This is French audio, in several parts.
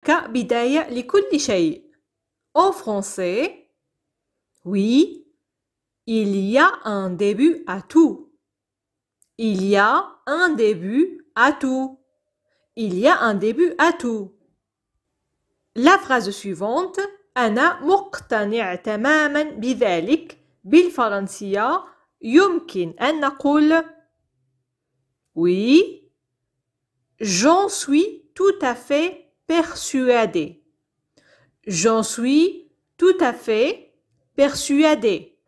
هنالك بداية لكل شيء. En français, oui, il y a un début à tout. Il y a un début à tout. Il y a un début à tout. La phrase suivante. أنا مقتنع تماما بذلك. بالفرنسية يمكن أن نقول oui, j'en suis tout à fait persuadé. J'en suis tout à fait persuadé.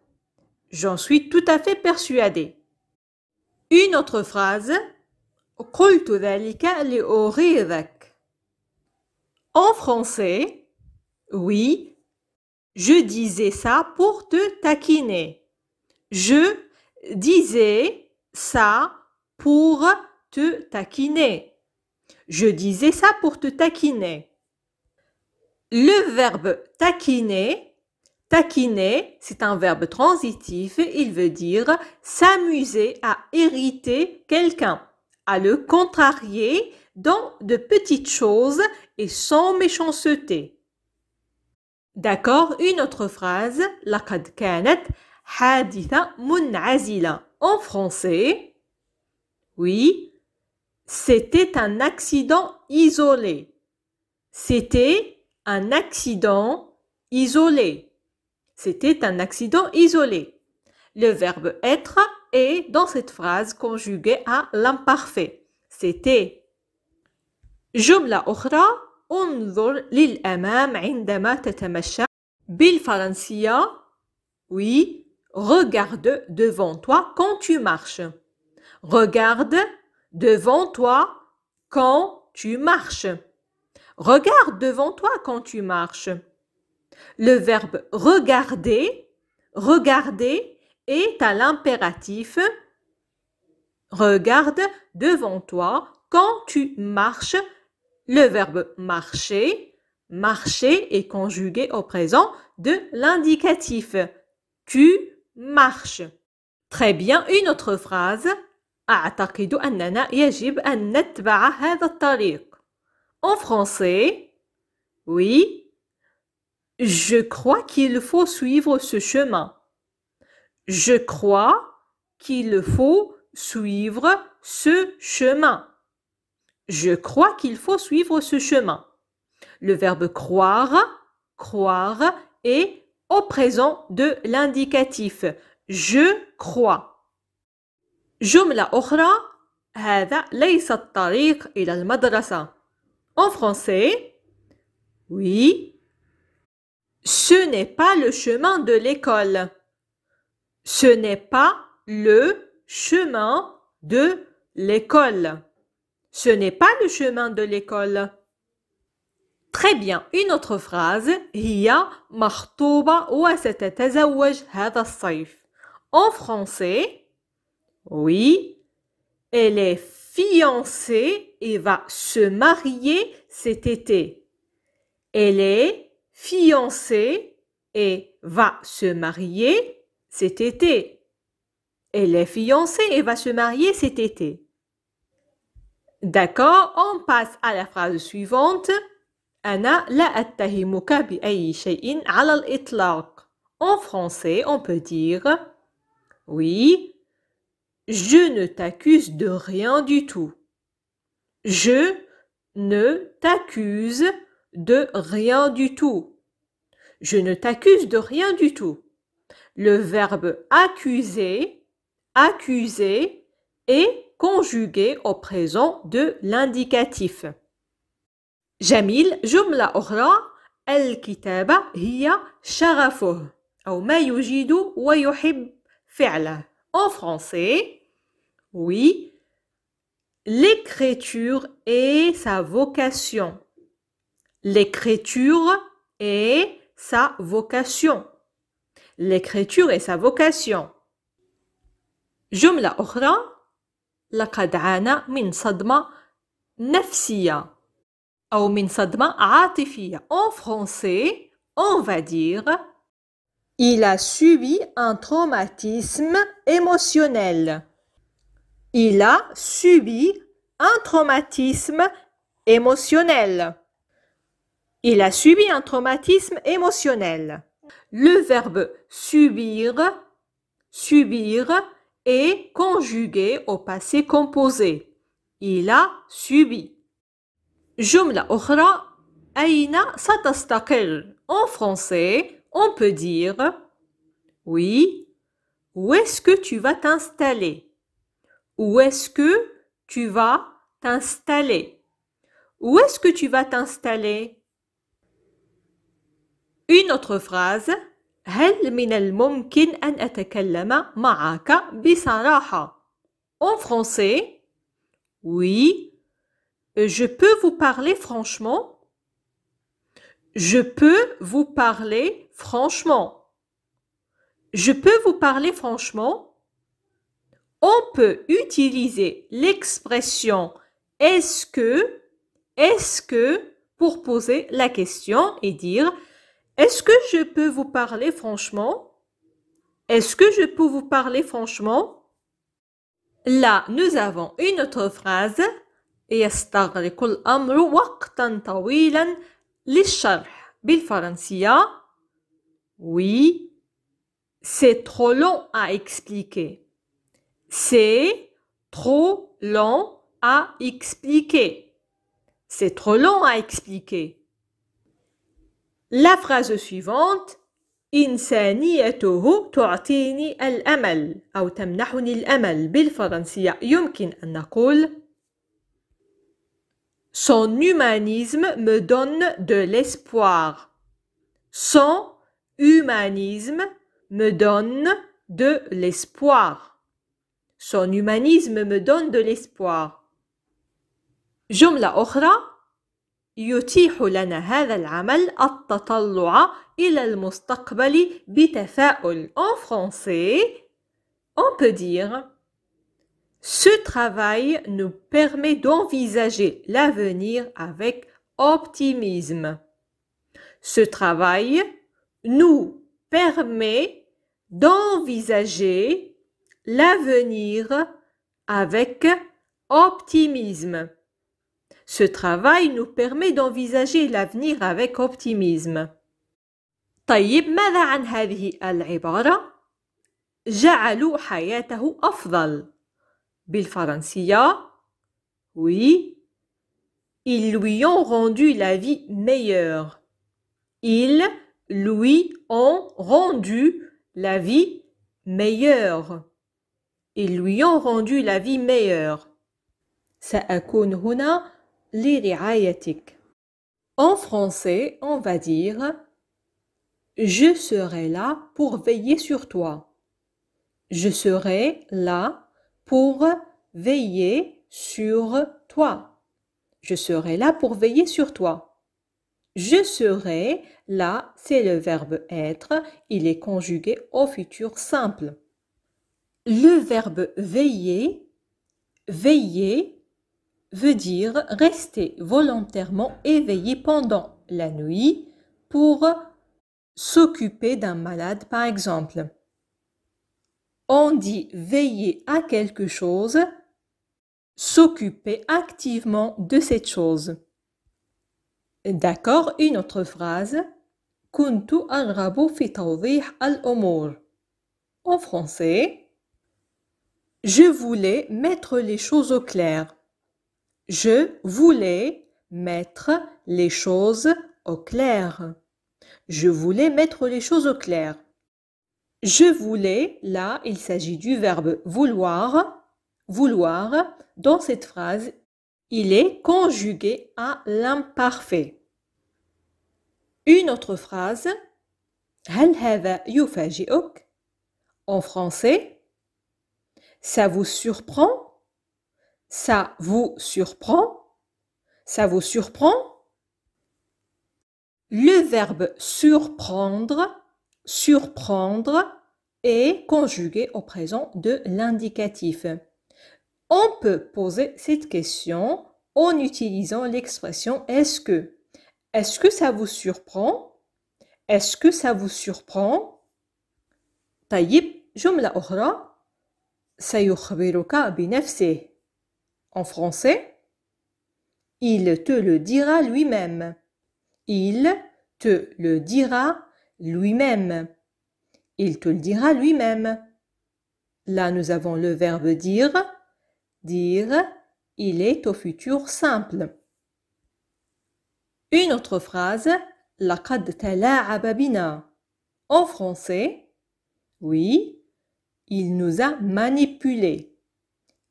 J'en suis tout à fait persuadé. Une autre phrase. قلت ذلك لأغيظك. En français, oui, je disais ça pour te taquiner. Je disais ça pour te taquiner. Je disais ça pour te taquiner. Le verbe taquiner, taquiner, c'est un verbe transitif. Il veut dire s'amuser à irriter quelqu'un, à le contrarier dans de petites choses et sans méchanceté. D'accord, une autre phrase. لقد كانت حادثة منعزلة. En français, oui, c'était un accident isolé. C'était un accident isolé. C'était un accident isolé. Le verbe être est dans cette phrase conjugué à l'imparfait. C'était. جملة أخرى. انظر للأمام عندما تتمشى. بالفرنسية oui, regarde devant toi quand tu marches. Regarde devant toi quand tu marches. Regarde devant toi quand tu marches. Le verbe regarder, regarder est à l'impératif. Regarde devant toi quand tu marches. Le verbe marcher, marcher est conjugué au présent de l'indicatif. Tu marches. Très bien, une autre phrase. أعتقد أننا يجب أن نتبع هذا الطريق. En français, oui, je crois qu'il faut suivre ce chemin. Je crois qu'il faut suivre ce chemin. Je crois qu'il faut suivre ce chemin. Le verbe croire, croire est au présent de l'indicatif. Je crois. جملة أخرى. هذا ليس الطريق إلى المدرسة. En français, oui, ce n'est pas le chemin de l'école. Ce n'est pas le chemin de l'école. Ce n'est pas le chemin de l'école. Très bien, une autre phrase. هي مخطوبة وستتزوج هذا الصيف. En français, oui, elle est fiancée et va se marier cet été. Elle est fiancée et va se marier cet été. Elle est fiancée et va se marier cet été. D'accord, on passe à la phrase suivante. أنا لا أتهمك بأي شيء على الإطلاق. En français, on peut dire oui, je ne t'accuse de rien du tout. Je ne t'accuse de rien du tout. Je ne t'accuse de rien du tout. Le verbe accuser, accuser est conjugué au présent de l'indicatif. جميل. جملة أخرى. الكتابة هي شغفه أو ما يجيد ويحب فعله. En français, oui, l'écriture est sa vocation. L'écriture est sa vocation. L'écriture est sa vocation. جملة أخرى. لقد عانى من صدمة نفسية أو من صدمة عاطفية. En français, on va dire il a subi un traumatisme émotionnel. Il a subi un traumatisme émotionnel. Il a subi un traumatisme émotionnel. Le verbe subir, subir est conjugué au passé composé. Il a subi. جملة أخرى أين ستستقر? En français, on peut dire oui, où est-ce que tu vas t'installer? Où est-ce que tu vas t'installer? Où est-ce que tu vas t'installer? Une autre phrase. هل من الممكن أن أتكلم معك بصراحة? En français, oui, je peux vous parler franchement. Je peux vous parler franchement. Je peux vous parler franchement. On peut utiliser l'expression est-ce que pour poser la question et dire est-ce que je peux vous parler franchement? Est-ce que je peux vous parler franchement? Là, nous avons une autre phrase. يستغرق الأمر وقتا طويلا للشرح بالفرنسية. Oui, c'est trop long à expliquer. C'est trop long à expliquer. C'est trop long à expliquer. La phrase suivante. إنسانيته تعطيني الأمل أو تمنحني الأمل بالفرنسية يمكن أن نقول Son humanisme me donne de l'espoir. Son humanisme me donne de l'espoir. Son humanisme me donne de l'espoir. جملة أخرى. يتيح لنا هذا العمل التطلع إلى المستقبل بتفاؤل. En français, on peut dire ce travail nous permet d'envisager l'avenir avec optimisme. Ce travail nous permet d'envisager l'avenir avec optimisme. Ce travail nous permet d'envisager l'avenir avec optimisme. طيب ماذا عن هذه العبارة؟ جعلوا حياته أفضل. بالفرنسية oui, ils lui ont rendu la vie meilleure. Ils lui ont rendu la vie meilleure. Ils lui ont rendu la vie meilleure. سأكون هنا لرعايتك. En français, on va dire je serai là pour veiller sur toi. Je serai là pour veiller sur toi. Je serai là pour veiller sur toi. Je serai là, c'est le verbe être. Il est conjugué au futur simple. Le verbe veiller, veiller veut dire rester volontairement éveillé pendant la nuit pour s'occuper d'un malade, par exemple. On dit veiller à quelque chose, s'occuper activement de cette chose. D'accord, une autre phrase. كنت أرغب في توضيح الأمور. En français, je voulais mettre les choses au clair. Je voulais mettre les choses au clair. Je voulais mettre les choses au clair. Je voulais, là, il s'agit du verbe vouloir. Vouloir, dans cette phrase, il est conjugué à l'imparfait. Une autre phrase. هل هذا يفاجئك? En français, ça vous surprend? Ça vous surprend? Ça vous surprend? Le verbe surprendre, surprendre est conjugué au présent de l'indicatif. On peut poser cette question en utilisant l'expression est-ce que? Est-ce que ça vous surprend? Est-ce que ça vous surprend? طيب جملة أخرى. سيخبرك بنفسه. En français, il te le dira lui-même. Il te le dira lui-même. Il te le dira lui-même. Là, nous avons le verbe dire. Dire, il est au futur simple. Une autre phrase, لقد تلاعب بنا. En français, oui, il nous a manipulés.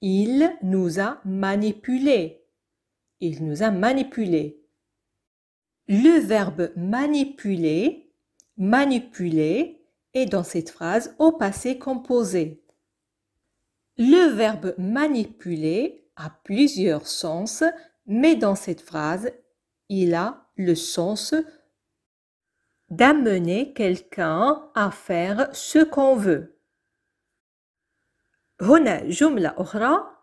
Il nous a manipulés. Il nous a manipulés. Le verbe manipuler, manipuler, est dans cette phrase au passé composé. Le verbe manipuler a plusieurs sens, mais dans cette phrase, il a le sens d'amener quelqu'un à faire ce qu'on veut. هنا جملة أخرى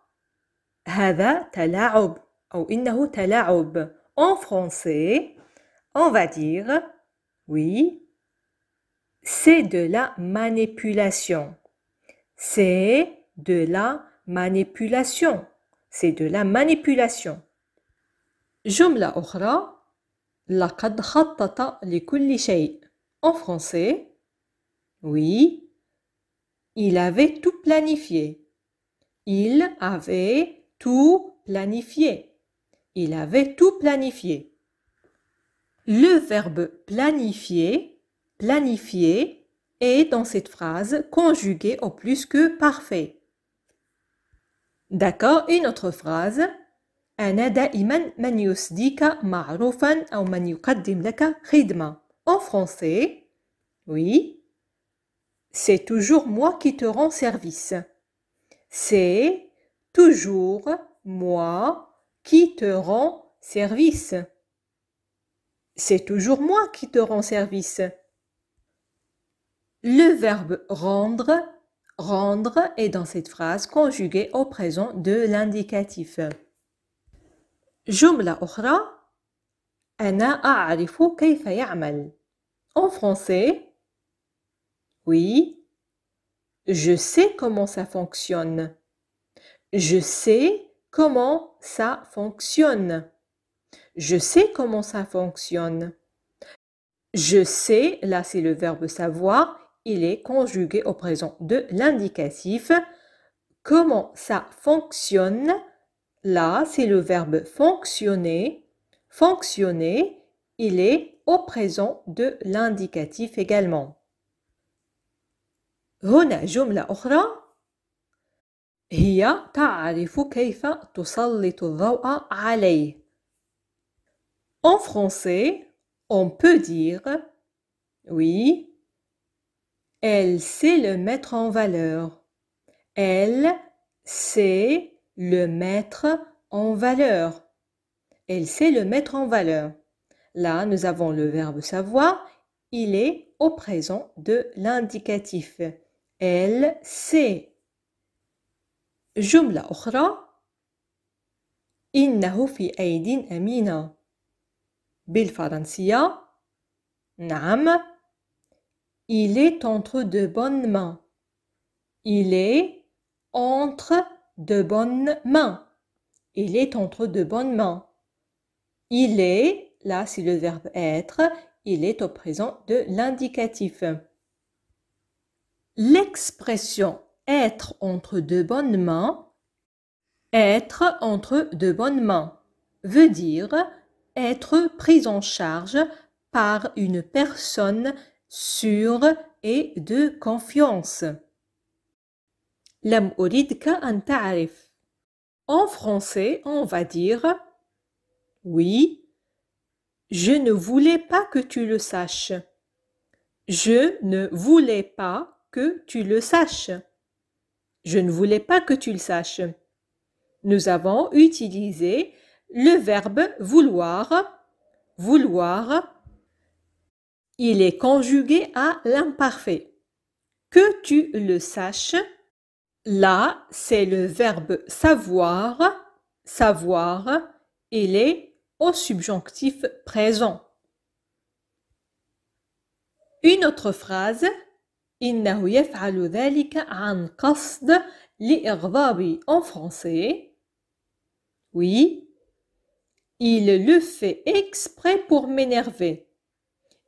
هذا تلاعب أو إنه تلاعب. En français, on va dire oui, c'est de la manipulation. C'est de la manipulation. C'est de la manipulation. جملة أخرى لقد خطط لكل شيء. En français, oui, il avait tout planifié. Il avait tout planifié. Il avait tout planifié. Le verbe planifier, planifier, est dans cette phrase conjugué au plus que parfait. D'accord, une autre phrase. أنا دائما من يسديك معروفا أو من يقدم لك خدمة. En français, oui, c'est toujours moi qui te rends service. C'est toujours moi qui te rends service. C'est toujours moi qui te rends service. Le verbe rendre, rendre est dans cette phrase conjugué au présent de l'indicatif. جملة أخرى أنا أعرف كيف يعمل. En français, oui, je sais comment ça fonctionne. Je sais comment ça fonctionne. Je sais comment ça fonctionne. Je sais, là c'est le verbe savoir, il est conjugué au présent de l'indicatif. Comment ça fonctionne? Là, c'est le verbe fonctionner. Fonctionner, il est au présent de l'indicatif également. هنا جملة أخرى هي تعرف كيف تسلط الضوء عليه. En français, on peut dire oui, elle sait le mettre en valeur. Elle sait le mettre en valeur. Elle sait le mettre en valeur. Là, nous avons le verbe savoir. Il est au présent de l'indicatif. Elle sait. جملة أخرى إنه في أيدٍ أمينة. بالفرنسية نعم. Il est entre de bonnes mains. Il est entre de bonnes mains. Il est entre de bonnes mains. Il est, là c'est le verbe être, il est au présent de l'indicatif. L'expression être entre de bonnes mains, être entre de bonnes mains, veut dire être pris en charge par une personne sûre et de confiance. لم أريدك أن تعرف. En français, on va dire oui, je ne voulais pas que tu le saches. Je ne voulais pas que tu le saches. Je ne voulais pas que tu le saches. Nous avons utilisé le verbe vouloir. Vouloir, il est conjugué à l'imparfait. Que tu le saches, là, c'est le verbe savoir. Savoir, il est au subjonctif présent. Une autre phrase, إنه يفعل ذلك عن قصد لإغضابي. En français, oui, Il le fait exprès pour m'énerver.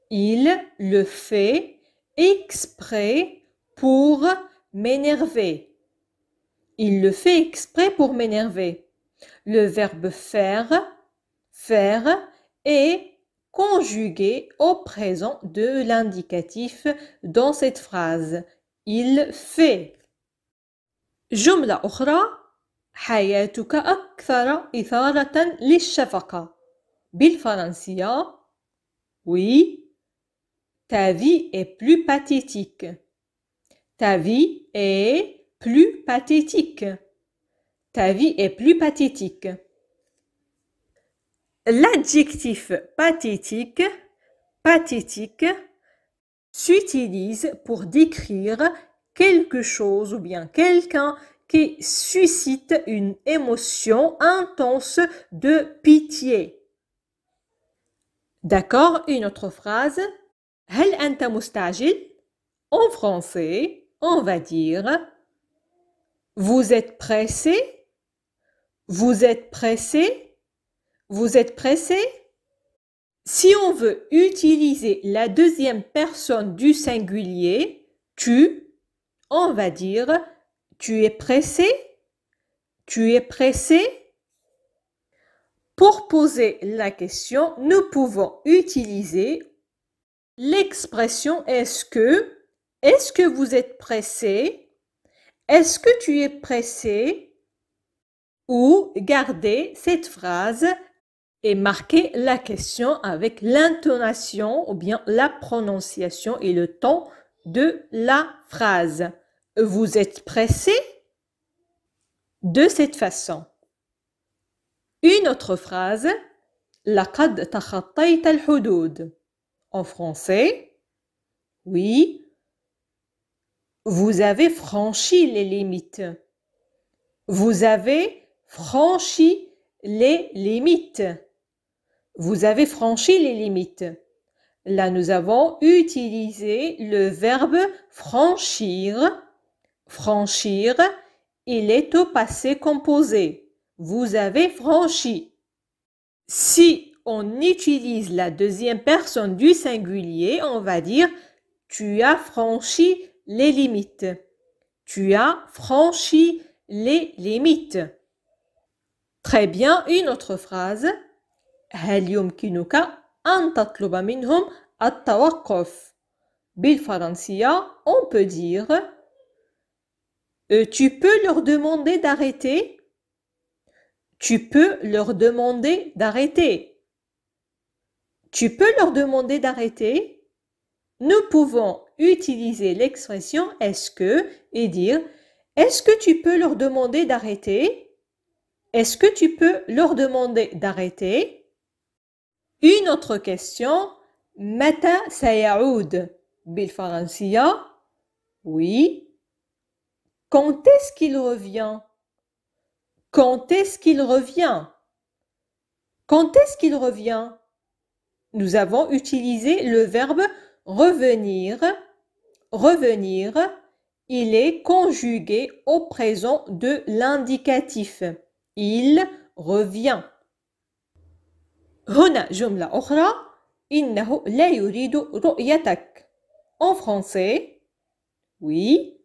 Il le fait exprès pour m'énerver. Il le fait exprès pour m'énerver. Le verbe faire, est conjugué au présent de l'indicatif dans cette phrase. Il fait. جملة أخرى حياتك أكثر إثارة للشفقة. بالفرنسية oui, ta vie est plus pathétique. Ta vie est plus pathétique. Ta vie est plus pathétique. L'adjectif pathétique, s'utilise pour décrire quelque chose ou bien quelqu'un qui suscite une émotion intense de pitié. D'accord, une autre phrase. هل أنت مستعجل? En français, on va dire vous êtes pressé? Vous êtes pressé? Vous êtes pressé? Si on veut utiliser la deuxième personne du singulier, tu, on va dire tu es pressé? Tu es pressé? Pour poser la question, nous pouvons utiliser l'expression est-ce que vous êtes pressé? Est-ce que tu es pressé? Ou garder cette phrase et marquer la question avec l'intonation ou bien la prononciation et le ton de la phrase. Vous êtes pressé? De cette façon. Une autre phrase. لقد تخطيت الحدود. En français, oui, vous avez franchi les limites. Vous avez franchi les limites. Vous avez franchi les limites. Là, nous avons utilisé le verbe franchir. Franchir, il est au passé composé. Vous avez franchi. Si on utilise la deuxième personne du singulier, on va dire tu as franchi les limites. Tu as franchi les limites. Très bien, une autre phrase. هل يمكنك أن تطلب منهم التوقف؟ بالفرنسية, on peut dire tu peux leur demander d'arrêter? Tu peux leur demander d'arrêter. Tu peux leur demander d'arrêter? Nous pouvons utiliser l'expression est-ce que et dire est-ce que tu peux leur demander d'arrêter? Est-ce que tu peux leur demander d'arrêter? Une autre question. متى سيعود؟ بالفرنسية. Oui. Quand est-ce qu'il revient? Quand est-ce qu'il revient? Quand est-ce qu'il revient? Nous avons utilisé le verbe revenir. Revenir, il est conjugué au présent de l'indicatif. Il revient. هنا جملة أخرى. إنه لا يريد رؤيتك. En français, oui.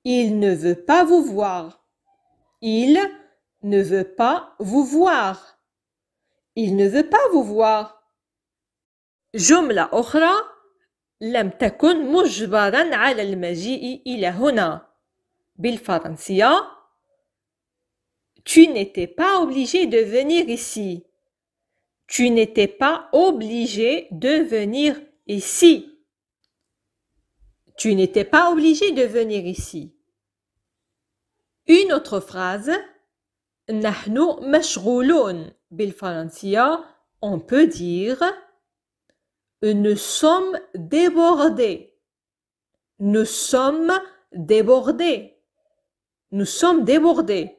Il ne veut pas vous voir. Il ne veut pas vous voir. Il ne veut pas vous voir. جملة أخرى. لم تكن مجبرا على المجيء إلى هنا. بالفرنسية. Tu n'étais pas obligé de venir ici. Tu n'étais pas obligé de venir ici. Tu n'étais pas obligé de venir ici. Une autre phrase. نحن مشغولون. بالفرنسية, on peut dire nous sommes débordés. Nous sommes débordés. Nous sommes débordés.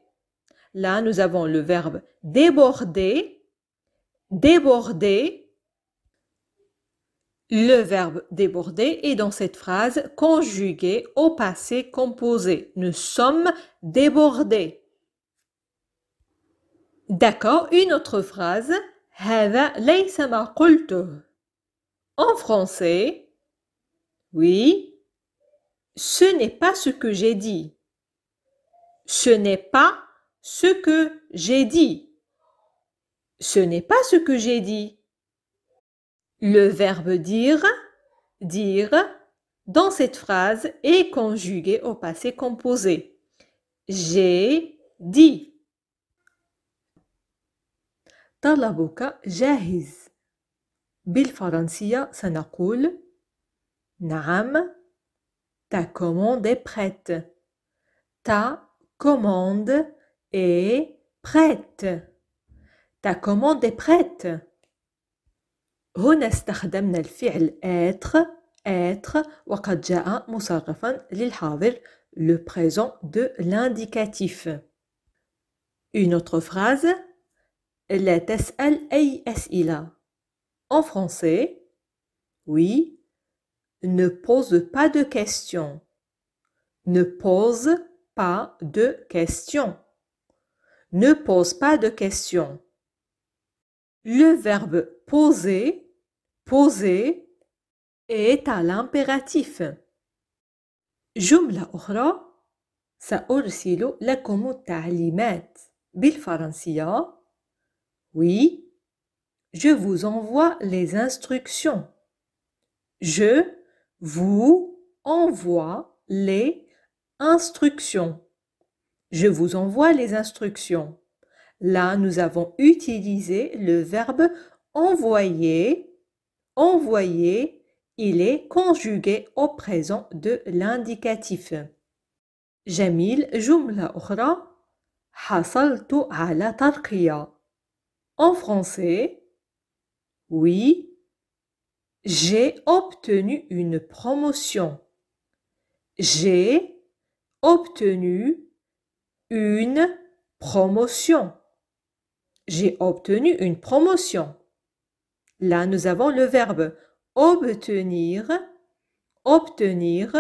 Là, nous avons le verbe déborder. Déborder. Le verbe déborder est dans cette phrase conjugué au passé composé. Nous sommes débordés. D'accord, une autre phrase. هذا ليس ما قلته. En français, oui, ce n'est pas ce que j'ai dit. Ce n'est pas ce que j'ai dit. Ce n'est pas ce que j'ai dit. Le verbe dire, dans cette phrase est conjugué au passé composé. J'ai dit. طلبك جاهز. بالفرنسية سنقول نعم. Ta commande est prête. Ta commande est prête. Ta commande est prête. هنا استخدمنا الفعل être وقد جاء مصرفا للحاضر le présent de l'indicatif. Une autre phrase. لا تسأل أي أسئلة. En français, oui, ne pose pas de questions. Ne pose pas de questions. Ne pose pas de questions. Le verbe poser, est à l'impératif. جملة أخرى. سأرسل لكم التعليمات بالفرنسية. Oui, je vous envoie les instructions. Je vous envoie les instructions. Je vous envoie les instructions. Là, nous avons utilisé le verbe envoyer. Envoyer, il est conjugué au présent de l'indicatif. جميل. جملة أخرى. حصلت على ترقية. En français, oui, j'ai obtenu une promotion. J'ai obtenu une promotion. J'ai obtenu une promotion. Là, nous avons le verbe obtenir. Obtenir,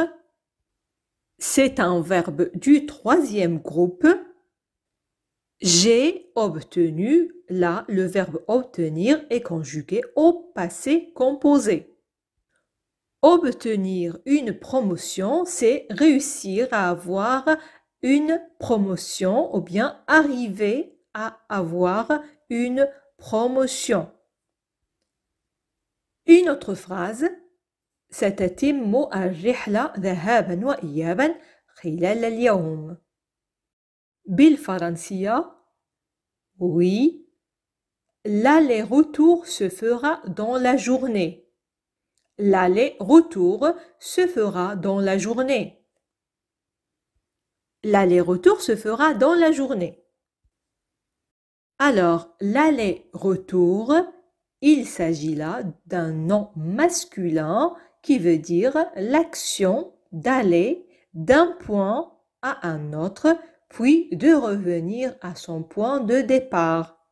c'est un verbe du troisième groupe. J'ai obtenu, là, le verbe obtenir est conjugué au passé composé. Obtenir une promotion, c'est réussir à avoir une promotion ou bien arriver à avoir une promotion. Une autre phrase. ستتم الرحلة ذهابا وإيابا خلال اليوم. بالفرنسية, oui, l'aller-retour se fera dans la journée. L'aller-retour se fera dans la journée. L'aller-retour se fera dans la journée. Alors, l'aller-retour, il s'agit là d'un nom masculin qui veut dire l'action d'aller d'un point à un autre, puis de revenir à son point de départ.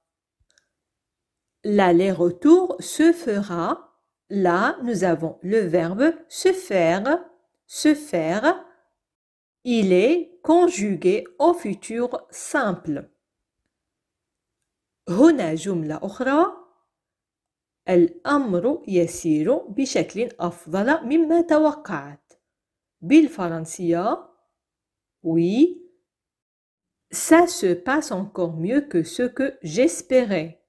L'aller-retour se fera. Là, nous avons le verbe se faire. Se faire, il est conjugué au futur simple. هنا جملة أخرى. الأمر يسير بشكل أفضل مما توقعت. بالفرنسية, oui, ça se passe encore mieux que ce que j'espérais.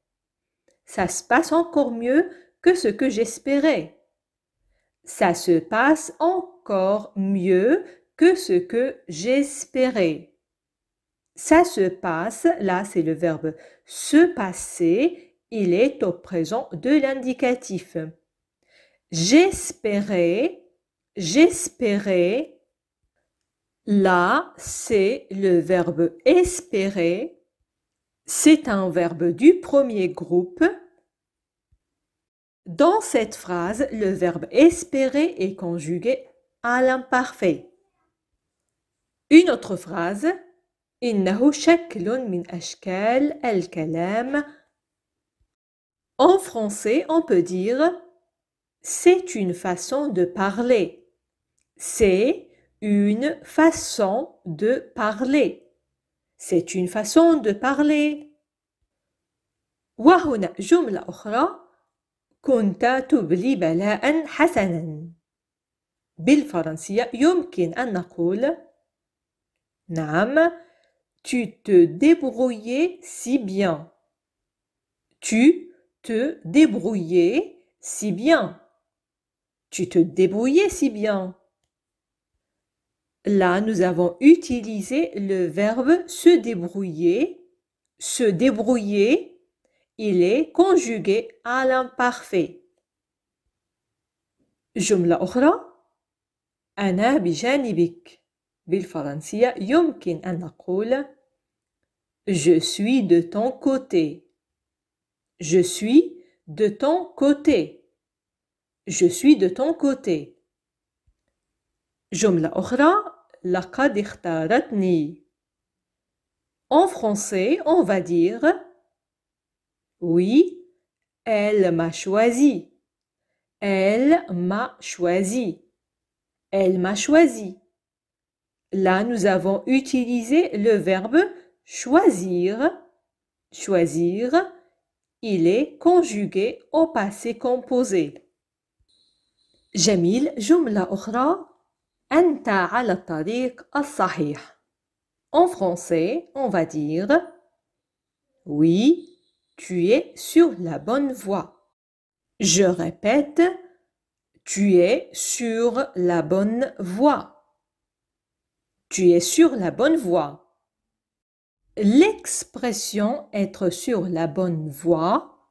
Ça se passe encore mieux que ce que j'espérais. Ça se passe encore mieux que ce que j'espérais. Ça se passe, là c'est le verbe se passer, il est au présent de l'indicatif. J'espérais, là c'est le verbe espérer. C'est un verbe du premier groupe. Dans cette phrase, le verbe espérer est conjugué à l'imparfait. Une autre phrase. إنه شكل من أشكال الكلام. En français, on peut dire c'est une façon de parler. C'est une façon de parler. C'est une façon de parler. وهنا جملة أخرى كنت تبلي بلاء حسنا. بالفرنسية يمكن أن نقول نعم tu te débrouillais si bien. Tu te débrouillais si bien. Tu te débrouillais si bien. Là, nous avons utilisé le verbe se débrouiller. Se débrouiller, il est conjugué à l'imparfait. جملة أخرى أنا بجانبك. بالفرنسية يمكن أن نقول Je suis de ton côté. Je suis de ton côté. Je suis de ton côté. جملة أخرى لقد اختارتني. En français, on va dire oui, elle m'a choisi. Elle m'a choisi. Elle m'a choisi. Là, nous avons utilisé le verbe choisir. Choisir, il est conjugué au passé composé. جميل. جملة أخرى أنت على الطريق الصحيح. En français, on va dire oui, tu es sur la bonne voie. Je répète, tu es sur la bonne voie. Tu es sur la bonne voie. L'expression être sur la bonne voie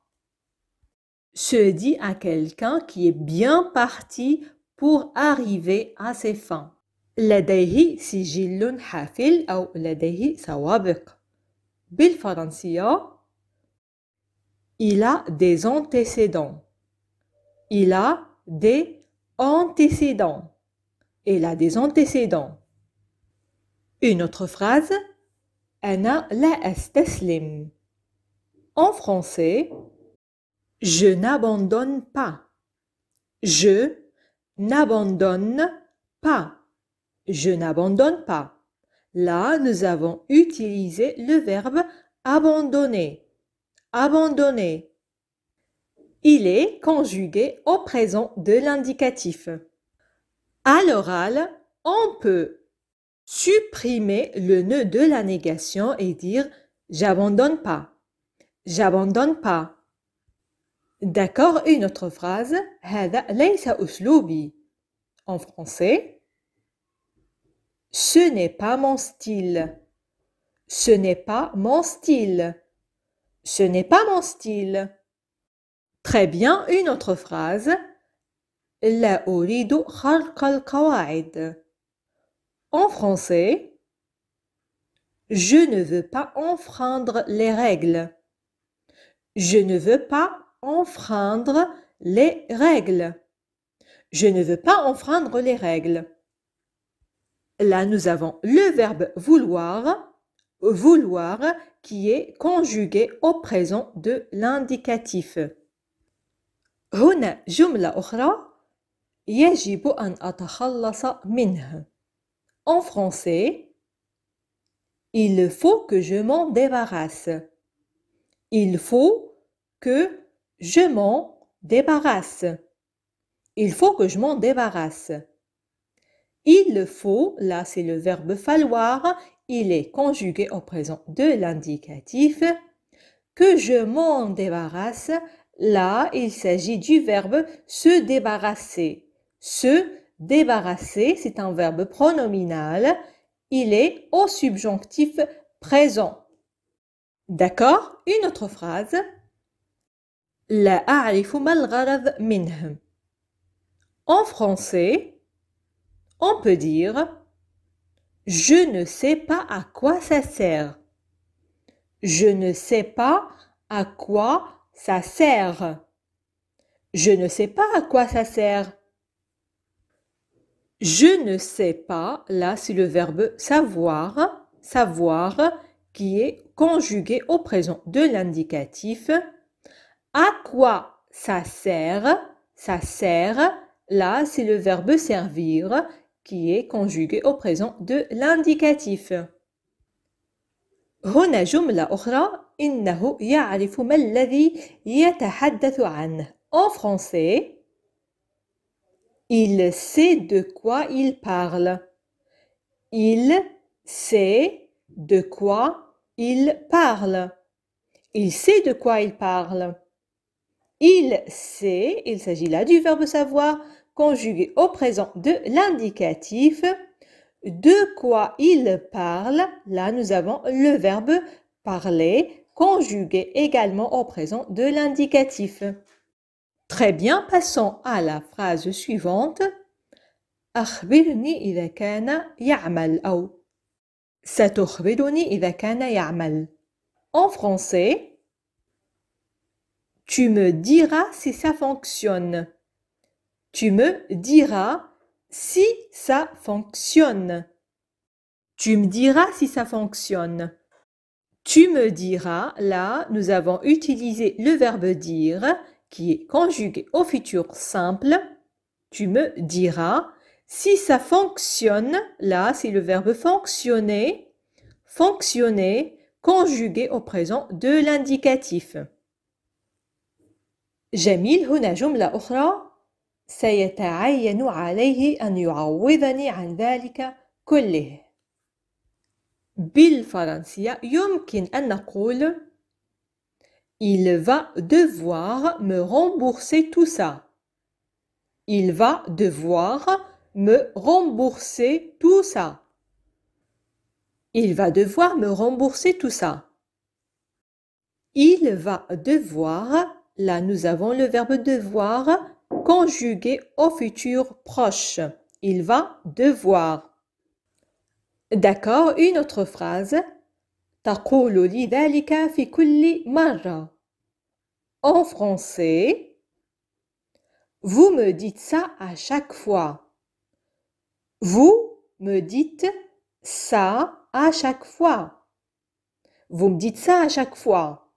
se dit à quelqu'un qui est bien parti pour arriver à ses fins. لديه سجل حافل أو لديه سوابق. بالفرنسية il a des antécédents. Il a des antécédents. Il a des antécédents. Une autre phrase أنا لا أستسلم. En français, je n'abandonne pas. Je n'abandonne pas. Je n'abandonne pas. Là, nous avons utilisé le verbe abandonner. Abandonner. Il est conjugué au présent de l'indicatif. À l'oral, on peut supprimer le nœud de la négation et dire j'abandonne pas. J'abandonne pas. D'accord, une autre phrase. هذا ليس أسلوبي. En français, ce n'est pas mon style. Ce n'est pas mon style. Ce n'est pas mon style. Très bien, une autre phrase. لا أريد خرق القواعد. En français, je ne veux pas enfreindre les règles. Je ne veux pas enfreindre les règles. Je ne veux pas enfreindre les règles. Là, nous avons le verbe vouloir, vouloir qui est conjugué au présent de l'indicatif. هنا جملة أخرى يجب أن أتخلص منه. En français, il faut que je m'en débarrasse. Il faut que je m'en débarrasse. Il faut que je m'en débarrasse. Il faut, là c'est le verbe falloir, il est conjugué au présent de l'indicatif. Que je m'en débarrasse, là il s'agit du verbe se débarrasser. Se débarrasser, c'est un verbe pronominal. Il est au subjonctif présent. D'accord? Une autre phrase. لا أعرف ما الغرض منه. En français, on peut dire je ne sais pas à quoi ça sert. Je ne sais pas à quoi ça sert. Je ne sais pas à quoi ça sert. Je ne sais pas, là c'est le verbe savoir, savoir qui est conjugué au présent de l'indicatif. À quoi ça sert? Ça sert, là c'est le verbe servir qui est conjugué au présent de l'indicatif. هنا جملة أخرى إنه يعرف ما الذي يتحدث عنه. En français, il sait de quoi il parle. Il sait de quoi il parle. Il sait de quoi il parle. Il sait, il s'agit là du verbe savoir, conjugué au présent de l'indicatif. De quoi il parle, là nous avons le verbe parler, conjugué également au présent de l'indicatif. Très bien, passons à la phrase suivante. أخبرني إذا كان يعمل أو ستخبرني إذا كان يعمل. En français, tu me diras si ça fonctionne. Tu me diras si ça fonctionne. Tu me diras si ça fonctionne. Tu me diras, là, nous avons utilisé le verbe dire qui est conjugué au futur simple. Tu me diras. Si ça fonctionne, là, c'est le verbe fonctionner. Fonctionner, conjugué au présent de l'indicatif. جميل. هنا جملة أخرى. سيتعين عليه أن يعوضني عن ذلك كله. بالفرنسية يمكن أن نقول Il va devoir me rembourser tout ça. Il va devoir me rembourser tout ça. Il va devoir me rembourser tout ça. Il va devoir, là nous avons le verbe devoir conjugué au futur proche. Il va devoir. D'accord, une autre phrase. تقول لي ذلك في كل مرة. En français, vous me dites ça à chaque fois. Vous me dites ça à chaque fois. Vous me dites ça à chaque fois.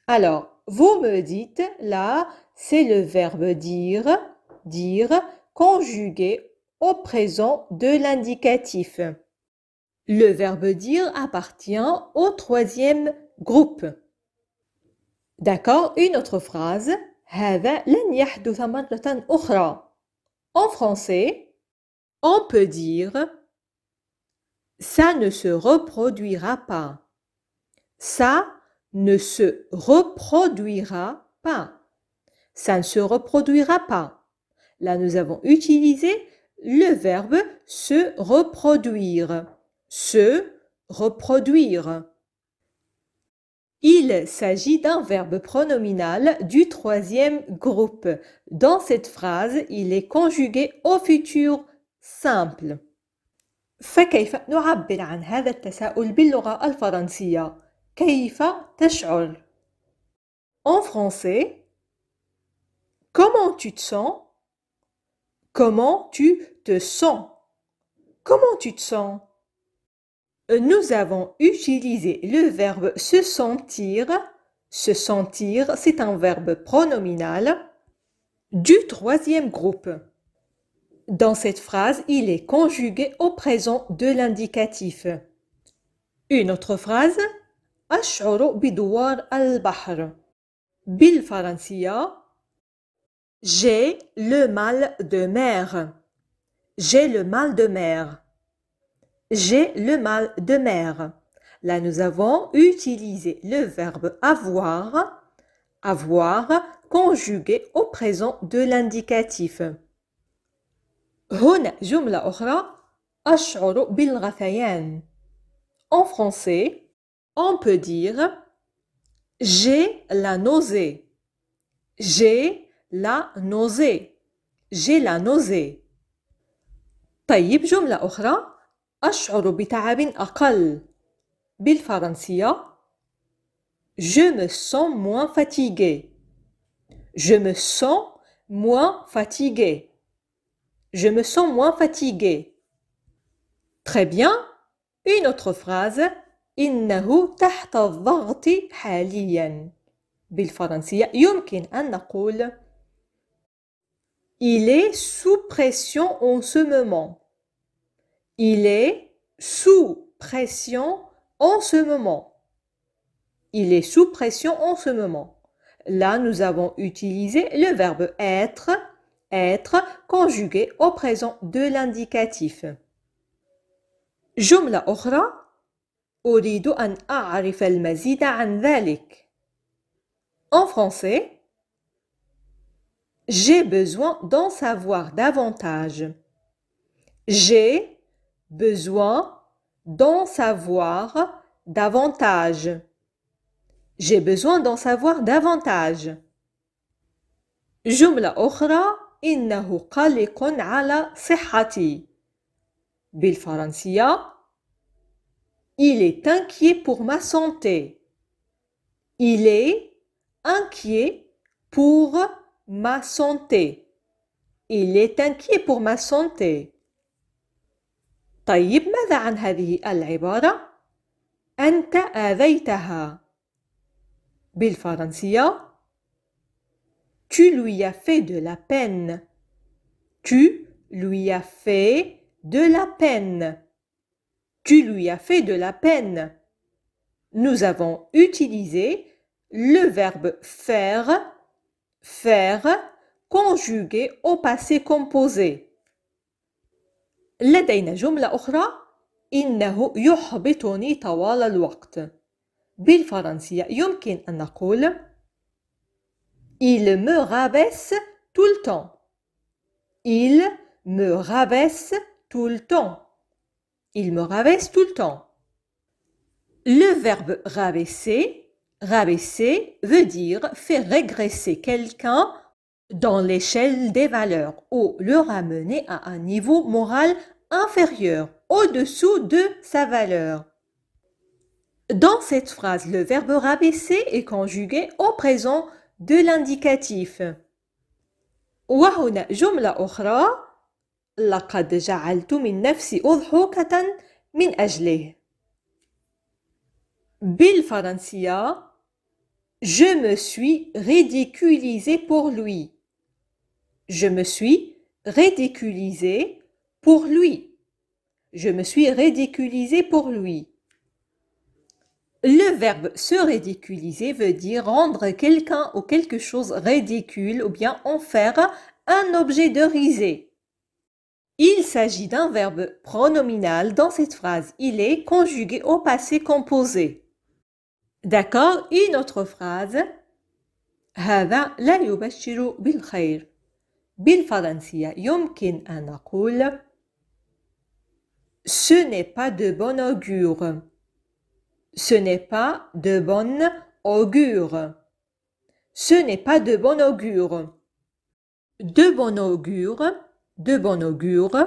Alors, vous me dites, là, c'est le verbe dire, conjugué au présent de l'indicatif. Le verbe dire appartient au troisième groupe. D'accord, une autre phrase. هذا لن يحدث مرة أخرى. En français, on peut dire ça ne se reproduira pas. Ça ne se reproduira pas. Ça ne se reproduira pas. Là, nous avons utilisé le verbe se reproduire. Se reproduire. Il s'agit d'un verbe pronominal du troisième groupe. Dans cette phrase, il est conjugué au futur simple. فكيف نعبر عن هذا التساؤل باللغة الفرنسية؟ كيف تشعر؟ En français, comment tu te sens? Comment tu te sens? Comment tu te sens? Nous avons utilisé le verbe se sentir. Se sentir, c'est un verbe pronominal du troisième groupe. Dans cette phrase, il est conjugué au présent de l'indicatif. Une autre phrase. أشعر بدوار البحر. بالفرنسية J'ai le mal de mer. J'ai le mal de mer. J'ai le mal de mer. Là, nous avons utilisé le verbe avoir, conjugué au présent de l'indicatif. هنا جملة أخرى. أشعر بالغثيان. En français, on peut dire j'ai la nausée. J'ai la nausée. J'ai la nausée. طيب جملة أخرى. أشعر بتعب أقل. بالفرنسية Je me sens moins fatigué. Je me sens moins fatigué. Je me sens moins fatigué. Très bien. Une autre phrase. إنه تحت الضغط حاليا. بالفرنسية يمكن أن نقول Il est sous pression en ce moment. Il est sous pression en ce moment. Il est sous pression en ce moment. Là, nous avons utilisé le verbe être, conjugué au présent de l'indicatif. جملة أخرى أريد أن أعرف المزيد عن ذلك. En français, j'ai besoin d'en savoir davantage. J'ai besoin d'en savoir davantage. J'ai besoin d'en savoir davantage. جملة أخرى إنه قلق على صحتي. بالفرنسية il est inquiet pour ma santé. Il est inquiet pour ma santé. Il est inquiet pour ma santé. طيب ماذا عن هذه العبارة؟ أنت آذيتها. بالفرنسية tu lui as fait de la peine. Tu lui as fait de la peine. Tu lui as fait de la peine. Nous avons utilisé le verbe faire, conjugué au passé composé. لدينا جملة أخرى إنه يحبطني طوال الوقت. بالفرنسية يمكن أن نقول il me rabaisse tout le temps. Il me rabaisse tout le temps. Il me rabaisse tout le temps. Le verbe rabaisser veut dire faire régresser quelqu'un dans l'échelle des valeurs ou le ramener à un niveau moral inférieur, au-dessous de sa valeur. Dans cette phrase, le verbe rabaisser est conjugué au présent de l'indicatif. وهنا جملة أخرى لقد جعلت من نفسي أضحوكة من أجله. بالفرنسية je me suis ridiculisé pour lui. Je me suis ridiculisé pour lui. Je me suis ridiculisé pour lui. Le verbe se ridiculiser veut dire rendre quelqu'un ou quelque chose ridicule ou bien en faire un objet de risée. Il s'agit d'un verbe pronominal dans cette phrase. Il est conjugué au passé composé. D'accord? Une autre phrase. هذا لا يبشر بالخير. بالفرنسية يمكن أن نقول ce n'est pas de bon augure. Ce n'est pas de bon augure. Ce n'est pas de bon augure. De bon augure, de bon augure.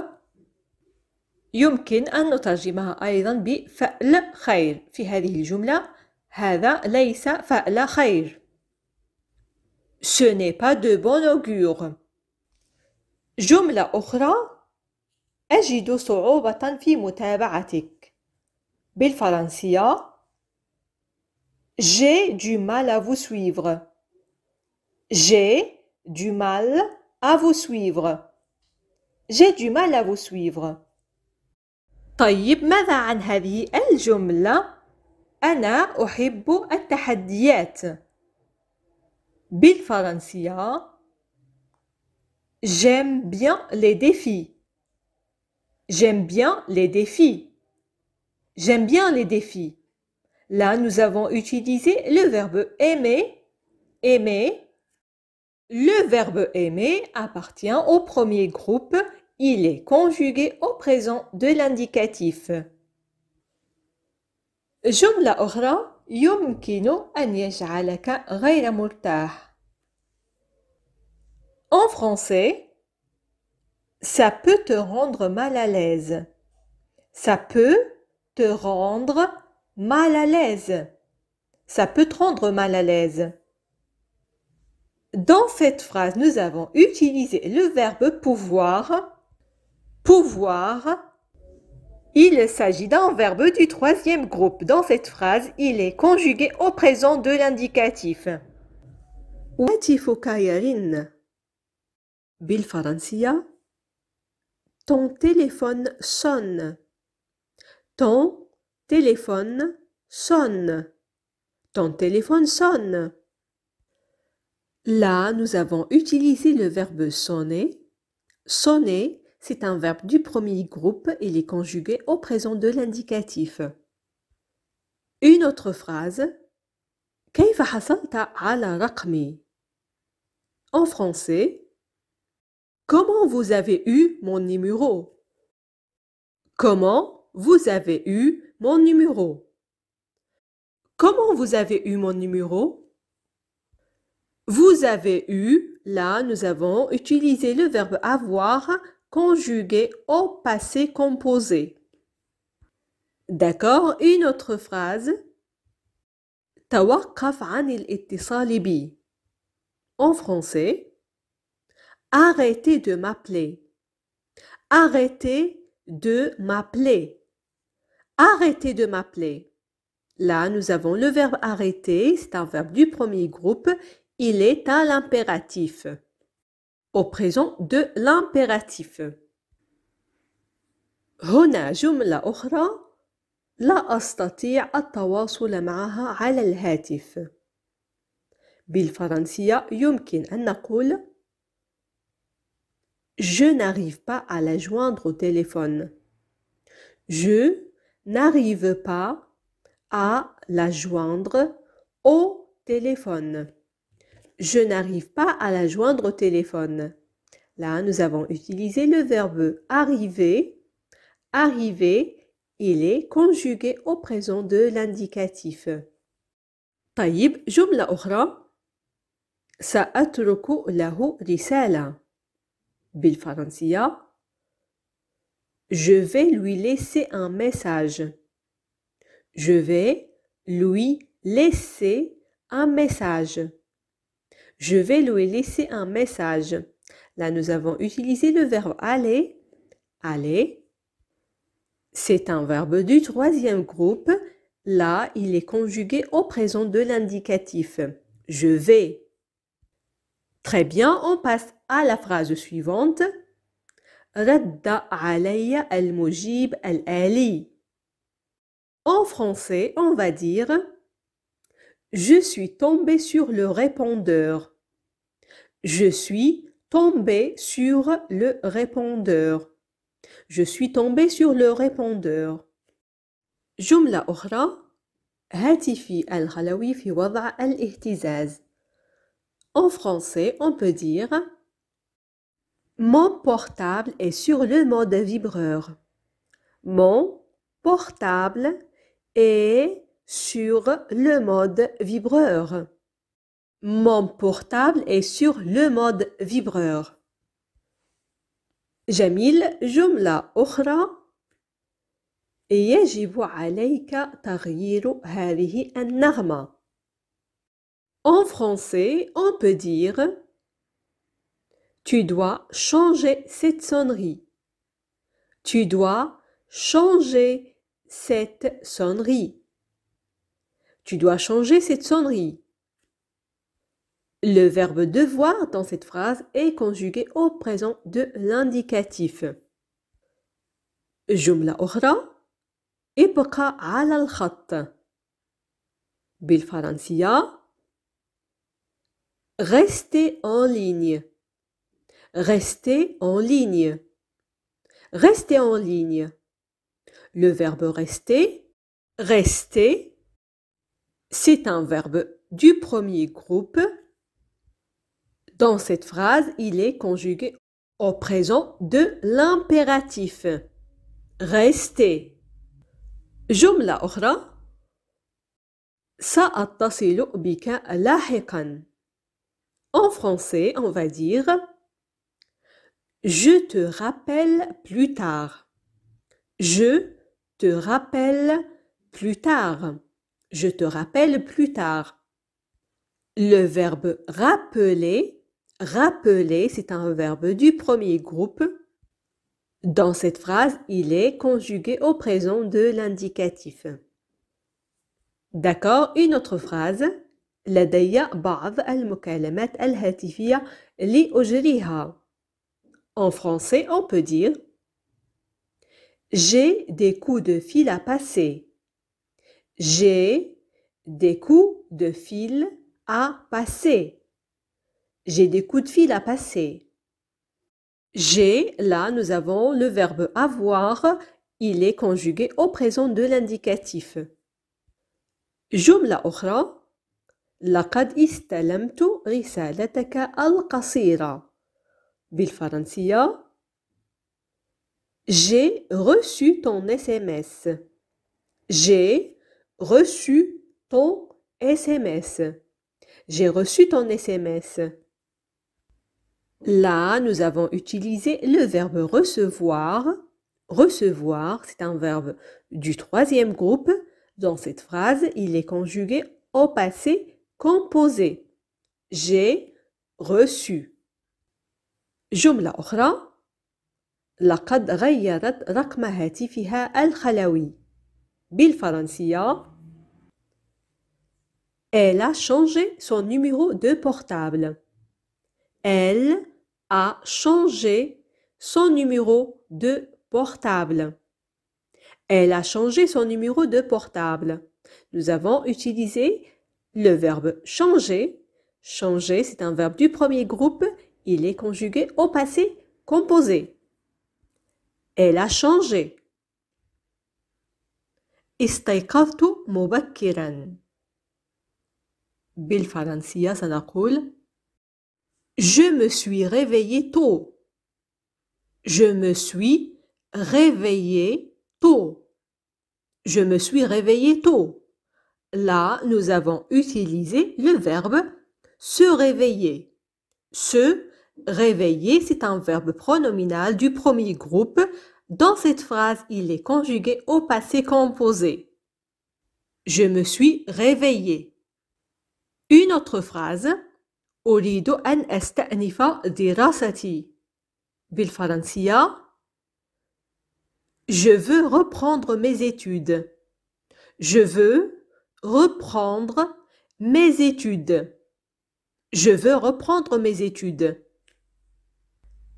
يمكن أن نترجمها أيضا بفعل خير. في هذه الجملة هذا ليس فعل خير. Ce n'est pas de bon augure. جملة أخرى أجد صعوبة في متابعتك. بالفرنسية j'ai du mal à vous suivre. J'ai du mal à vous suivre. J'ai du mal à vous suivre. طيب ماذا عن هذه الجملة؟ أنا أحب التحديات. بالفرنسية j'aime bien les défis. J'aime bien les défis. J'aime bien les défis. Là, nous avons utilisé le verbe aimer. Aimer. Le verbe aimer appartient au premier groupe. Il est conjugué au présent de l'indicatif. جملة أخرى يمكن أن يجعلك غير مرتاح. En français, ça peut te rendre mal à l'aise. Ça peut te rendre mal à l'aise. Ça peut te rendre mal à l'aise. Dans cette phrase, nous avons utilisé le verbe pouvoir. Pouvoir. Il s'agit d'un verbe du troisième groupe. Dans cette phrase, il est conjugué au présent de l'indicatif. هاتفك يرن. بالفرنسية ton téléphone sonne. Ton téléphone sonne. Ton téléphone sonne. Là, nous avons utilisé le verbe sonner. Sonner, c'est un verbe du premier groupe. Il est conjugué au présent de l'indicatif. Une autre phrase. كيف حصلت على رقمي? En français, comment vous avez eu mon numéro? Comment vous avez eu mon numéro? Comment vous avez eu mon numéro? Vous avez eu, là nous avons utilisé le verbe avoir conjugué au passé composé. D'accord, une autre phrase. توقف عن الاتصال بي. En français, arrêtez de m'appeler. Arrêtez de m'appeler. Arrêtez de m'appeler. Là, nous avons le verbe arrêter, c'est un verbe du premier groupe. Il est à l'impératif. Au présent de l'impératif. هنا جملة أخرى لا أستطيع التواصل معها على الهاتف. بالفرنسية يمكن أن نقول Je n'arrive pas à la joindre au téléphone. Je n'arrive pas à la joindre au téléphone. Je n'arrive pas à la joindre au téléphone. Là, nous avons utilisé le verbe arriver. Arriver, il est conjugué au présent de l'indicatif. طيب جملة أخرى سأترك له رسالة. بالفرنسية Je vais lui laisser un message. Je vais lui laisser un message. Je vais lui laisser un message. Là, nous avons utilisé le verbe aller. Aller. C'est un verbe du troisième groupe. Là, il est conjugué au présent de l'indicatif. Je vais. Très bien, on passe à la phrase suivante. رد علي المجيب الآلي. En français, on va dire Je suis tombé sur le répondeur. Je suis tombé sur le répondeur. Je suis tombé sur le répondeur. جملة أخرى هاتفي الخلوي في وضع الاهتزاز. En français, on peut dire Mon portable est sur le mode vibreur. Mon portable est sur le mode vibreur. Mon portable est sur le mode vibreur. جميل. جملة أخرى يجب عليك تغيير هذه النغمة. En français, on peut dire Tu dois changer cette sonnerie. Tu dois changer cette sonnerie. Tu dois changer cette sonnerie. Le verbe devoir dans cette phrase est conjugué au présent de l'indicatif. جملة أخرى ابقى على الخط. بالفرنسية Restez en ligne. Restez en ligne. Restez en ligne. Le verbe rester, rester, c'est un verbe du premier groupe. Dans cette phrase, il est conjugué au présent de l'impératif. Restez. جملة أخرى سأتصل بك لاحقاً. En français, on va dire Je te rappelle plus tard. Je te rappelle plus tard. Je te rappelle plus tard. Le verbe rappeler, rappeler, c'est un verbe du premier groupe. Dans cette phrase, il est conjugué au présent de l'indicatif. D'accord, une autre phrase. لدي بعض المكالمات الهاتفية لأجريها. En français, on peut dire J'ai des coups de fil à passer. J'ai des coups de fil à passer. J'ai des coups de fil à passer. J'ai, là, nous avons le verbe avoir. Il est conjugué au présent de l'indicatif. جملة أخرى لقد استلمت رسالتك القصيرة. بالفرنسية J'ai reçu ton SMS. J'ai reçu ton SMS. J'ai reçu ton SMS. Là, nous avons utilisé le verbe recevoir. Recevoir, c'est un verbe du troisième groupe. Dans cette phrase, il est conjugué au passé composé. J'ai reçu. جملة أخرى لقد غيرت رقم هاتفها الخلوي. بالفرنسية Elle a changé son numéro de portable. Elle a changé son numéro de portable. Elle a changé son numéro de portable. Nous avons utilisé le verbe changer. Changer, c'est un verbe du premier groupe. Il est conjugué au passé composé. Elle a changé. استيقظت مبكرا. بالفرنسية سنقول Je me suis réveillé tôt. Je me suis réveillé tôt. Je me suis réveillé tôt. Là, nous avons utilisé le verbe se réveiller. Se réveiller, c'est un verbe pronominal du premier groupe. Dans cette phrase, il est conjugué au passé composé. Je me suis réveillé. Une autre phrase. أريد أن أستأنف دراستي. بالفرنسية Je veux reprendre mes études. Je veux reprendre mes études. Je veux reprendre mes études.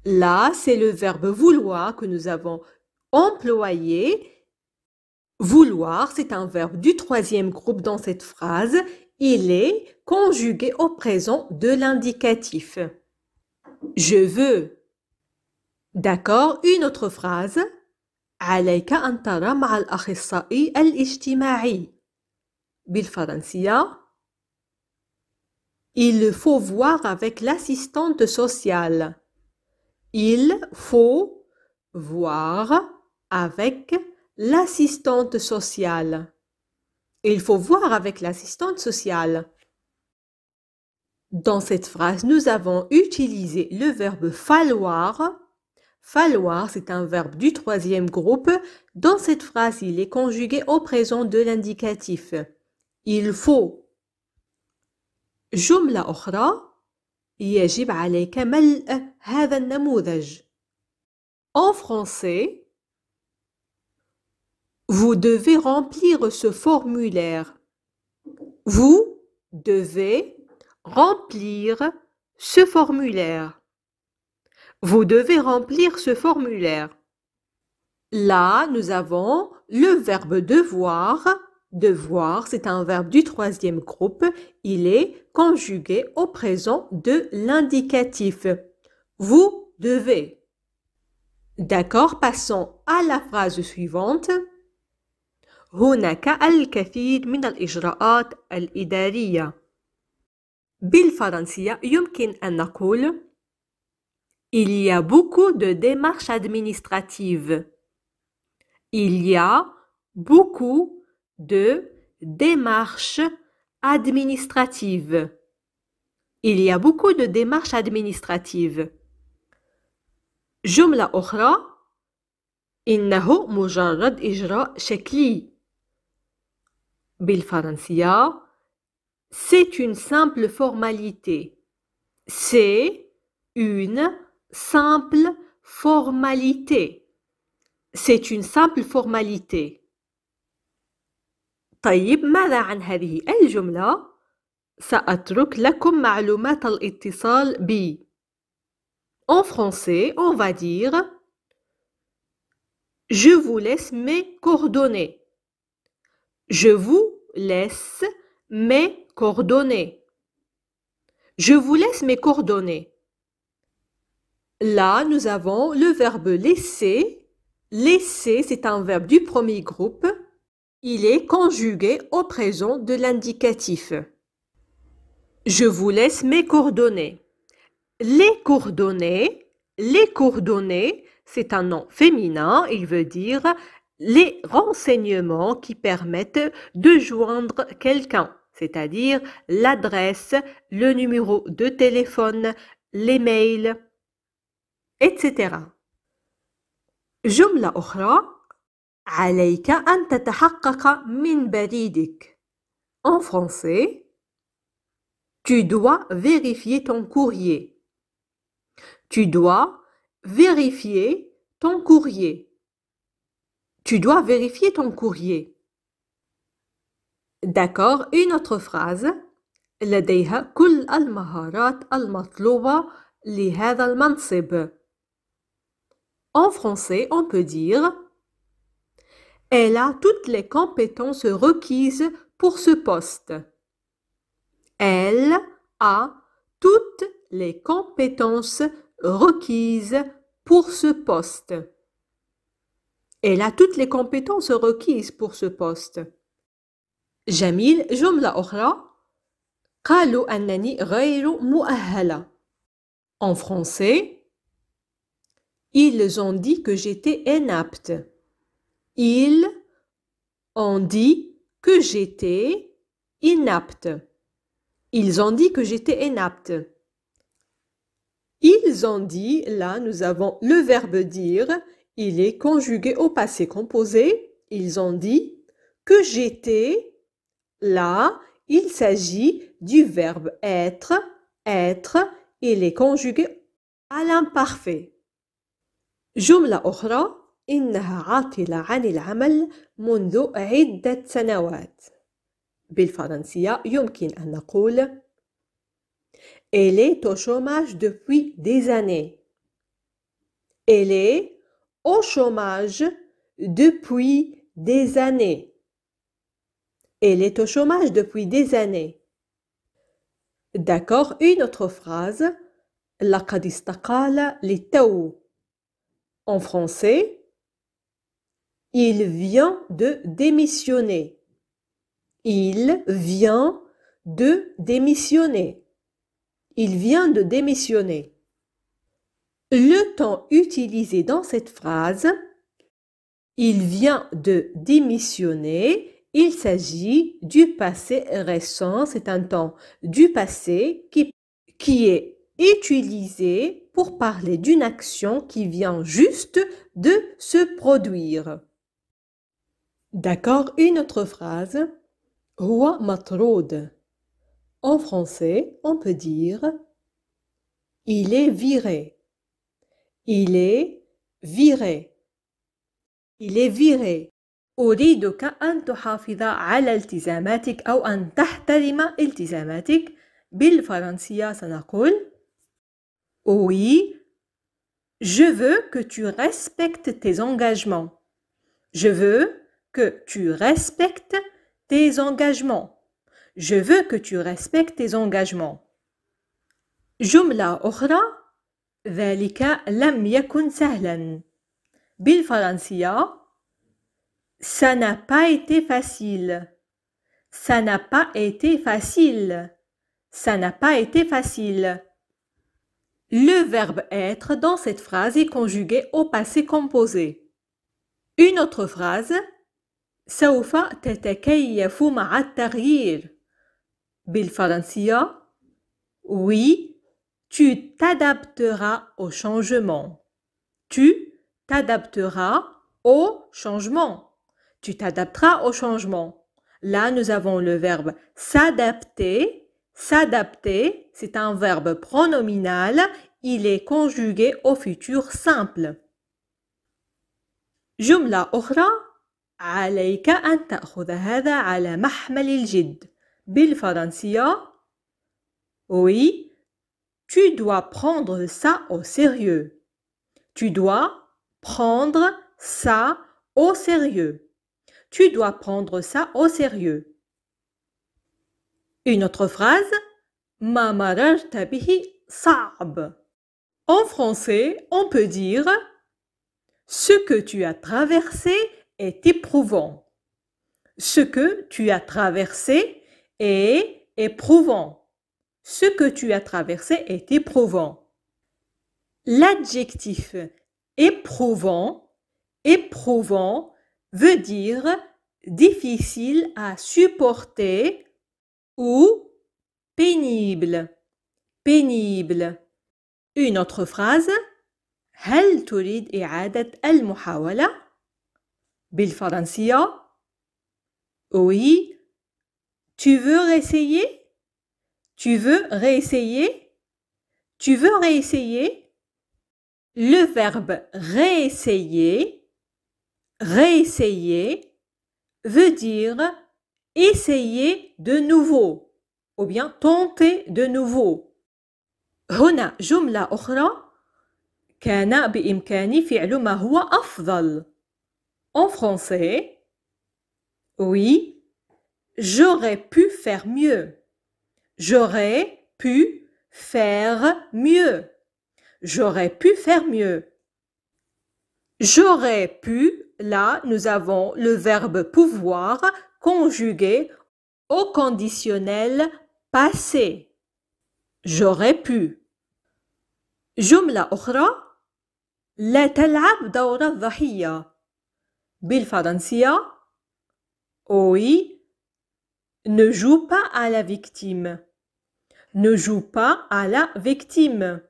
Là, c'est le verbe vouloir que nous avons employé. Vouloir, c'est un verbe du troisième groupe dans cette phrase. Il est conjugué au présent de l'indicatif. Je veux. D'accord, une autre phrase. عليك أن ترى مع الأخصائي الاجتماعي. بالفرنسية Il faut voir avec l'assistante sociale. Il faut voir avec l'assistante sociale. Il faut voir avec l'assistante sociale. Dans cette phrase, nous avons utilisé le verbe falloir. Falloir, c'est un verbe du troisième groupe. Dans cette phrase, il est conjugué au présent de l'indicatif. Il faut. جملة أخرى يجب عليك ملء هذا النموذج. En français, vous devez remplir ce formulaire. Vous devez remplir ce formulaire. Vous devez remplir ce formulaire. Là, nous avons le verbe devoir. Devoir, c'est un verbe du troisième groupe. Il est conjugué au présent de l'indicatif. Vous devez. D'accord, passons à la phrase suivante. هناك الكثير من الإجراءات الإدارية. بالفرنسية يمكن أن نقول Il y a beaucoup de démarches administratives. Il y a beaucoup de démarches administratives. Il y a beaucoup de démarches administratives. جملة أخرى إنه مجرد إجراء شكلي. بالفرنسية C'est une simple formalité. C'est une simple formalité. C'est une simple formalité. طيب ماذا عن هذه الجملة؟ سأترك لكم معلومات الاتصال بي. En français, on va dire Je vous laisse mes coordonnées. Je vous laisse mes coordonnées. Je vous laisse mes coordonnées. Là, nous avons le verbe laisser. Laisser, c'est un verbe du premier groupe. Il est conjugué au présent de l'indicatif. Je vous laisse mes coordonnées. Les coordonnées, c'est un nom féminin. Il veut dire les renseignements qui permettent de joindre quelqu'un, c'est-à-dire l'adresse, le numéro de téléphone, les mails, etc. جملة أخرى عليك أن تتحقق من بريدك. En français, tu dois vérifier ton courrier. Tu dois vérifier ton courrier. Tu dois vérifier ton courrier. D'accord, une autre phrase. لديها كل المهارات المطلوبة لهذا المنصب. En français, on peut dire elle a toutes les compétences requises pour ce poste. Elle a toutes les compétences requises pour ce poste. Elle a toutes les compétences requises pour ce poste. جميل. جملة أخرى قالوا أنني غير مؤهلة. En français, ils ont dit que j'étais inapte. Ils ont dit que j'étais inapte. Ils ont dit que j'étais inapte. Ils ont dit, là nous avons le verbe dire, il est conjugué au passé composé. Ils ont dit que j'étais, là il s'agit du verbe être, il est conjugué à l'imparfait. جملة أخرى إنها عاطلة عن العمل منذ عدة سنوات. بالفرنسية يمكن أن نقول Elle est au chômage depuis des années. Elle est au chômage depuis des années. Elle est au chômage depuis des années. D'accord, une autre phrase. لقد استقال للتو. En français, il vient de démissionner. Il vient de démissionner. Il vient de démissionner. Le temps utilisé dans cette phrase, il vient de démissionner, il s'agit du passé récent, c'est un temps du passé qui est utilisé pour parler d'une action qui vient juste de se produire. D'accord, une autre phrase. هو مطرود. En français, on peut dire il est viré. Il est viré. Il est viré. أريدك أن تحافظ على التزاماتك أو أن تحترم التزاماتك. بالفرنسية سنقول Oui, je veux que tu respectes tes engagements. Je veux que tu respectes tes engagements. Je veux que tu respectes tes engagements. جملة أخرى ذلك لم يكن سهلا. بالفرنسية ça n'a pas été facile. Ça n'a pas été facile. Ça n'a pas été facile. Le verbe être dans cette phrase est conjugué au passé composé. Une autre phrase سوف تتكيف مع التغيير. بالفرنسية Oui, tu t'adapteras au changement. Tu t'adapteras au changement. Tu t'adapteras au changement. Là, nous avons le verbe s'adapter. S'adapter, c'est un verbe pronominal. Il est conjugué au futur simple. جملة أخرى عليك أن تأخذ هذا على محمل الجد. بالفرنسية Oui, tu dois prendre ça au sérieux. Tu dois prendre ça au sérieux. Tu dois prendre ça au sérieux. Une autre phrase, ما مررت به صعب. En français, on peut dire ce que tu as traversé est éprouvant. Ce que tu as traversé est éprouvant. Ce que tu as traversé est éprouvant. L'adjectif éprouvant, éprouvant veut dire difficile à supporter ou pénible, pénible. Une autre phrase, هل تريد إعادة المحاولة؟ بالفرنسية. Oui. Tu veux réessayer? Tu veux réessayer? Tu veux réessayer? Le verbe réessayer, réessayer veut dire essayer de nouveau ou bien tenter de nouveau. هنا جملة أخرى كان بإمكاني فعل ما هو أفضل. En français, oui, j'aurais pu faire mieux. J'aurais pu faire mieux. J'aurais pu faire mieux. J'aurais pu, là, nous avons le verbe pouvoir conjugué au conditionnel passé. J'aurais pu. جملة أخرى لا تلعب دور الضحية. بالفرنسية oui, ne joue pas à la victime. Ne joue pas à la victime.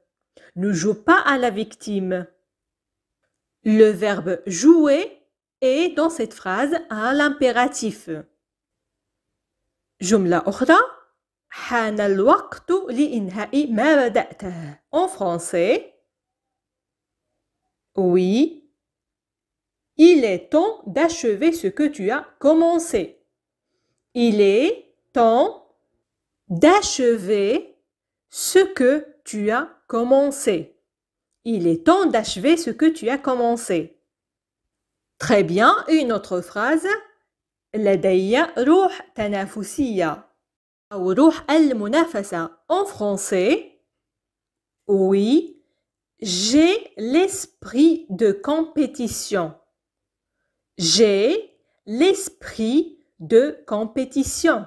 Ne joue pas à la victime. Le verbe jouer est dans cette phrase à l'impératif. جملة أخرى حان الوقت لإنهاء ما بدأته. En français, oui, il est temps d'achever ce que tu as commencé. Il est temps d'achever ce que tu as commencé. Il est temps d'achever ce que tu as commencé. Très bien, une autre phrase. لدي روح تنافسية أو روح المنافسة. En français, oui, j'ai l'esprit de compétition. J'ai l'esprit de compétition.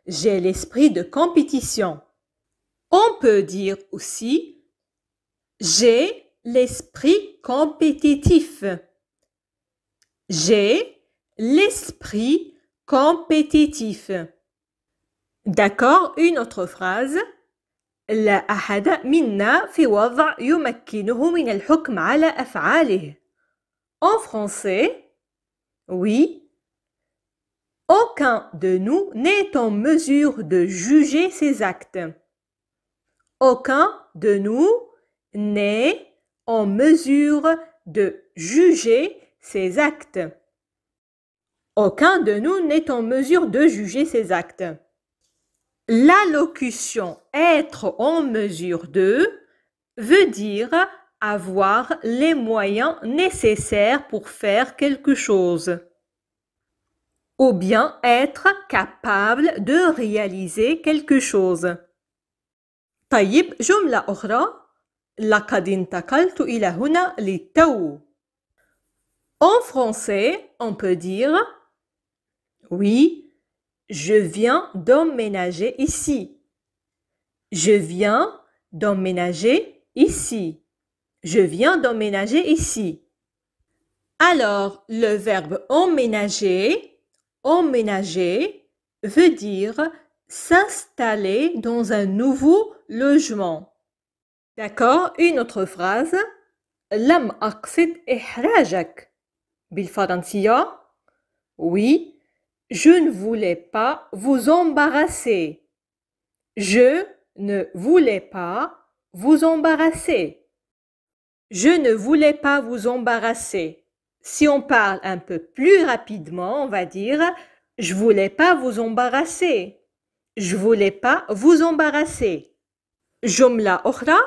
J'ai l'esprit de compétition. On peut dire aussi j'ai l'esprit compétitif. J'ai l'esprit compétitif. D'accord, une autre phrase. لا أحد منا في وضع يمكنه من الحكم على أفعاله. En français, oui, aucun de nous n'est en mesure de juger ses actes. Aucun de nous n'est en mesure de juger ses actes. Aucun de nous n'est en mesure de juger ses actes. La locution être en mesure de veut dire avoir les moyens nécessaires pour faire quelque chose. Ou bien être capable de réaliser quelque chose. طيب جملة أخرى لقد انتقلت إلى هنا للتو. En français, on peut dire oui, je viens d'emménager ici. Je viens d'emménager ici. Je viens d'emménager ici. Alors, le verbe emménager, emménager veut dire s'installer dans un nouveau logement. D'accord, une autre phrase. لم أقصد إحراجك. بالفرنسية. Oui, je ne voulais pas vous embarrasser. Je ne voulais pas vous embarrasser. Je ne voulais pas vous embarrasser. Si on parle un peu plus rapidement, on va dire je voulais pas vous embarrasser. Je voulais pas vous embarrasser. جملة أخرى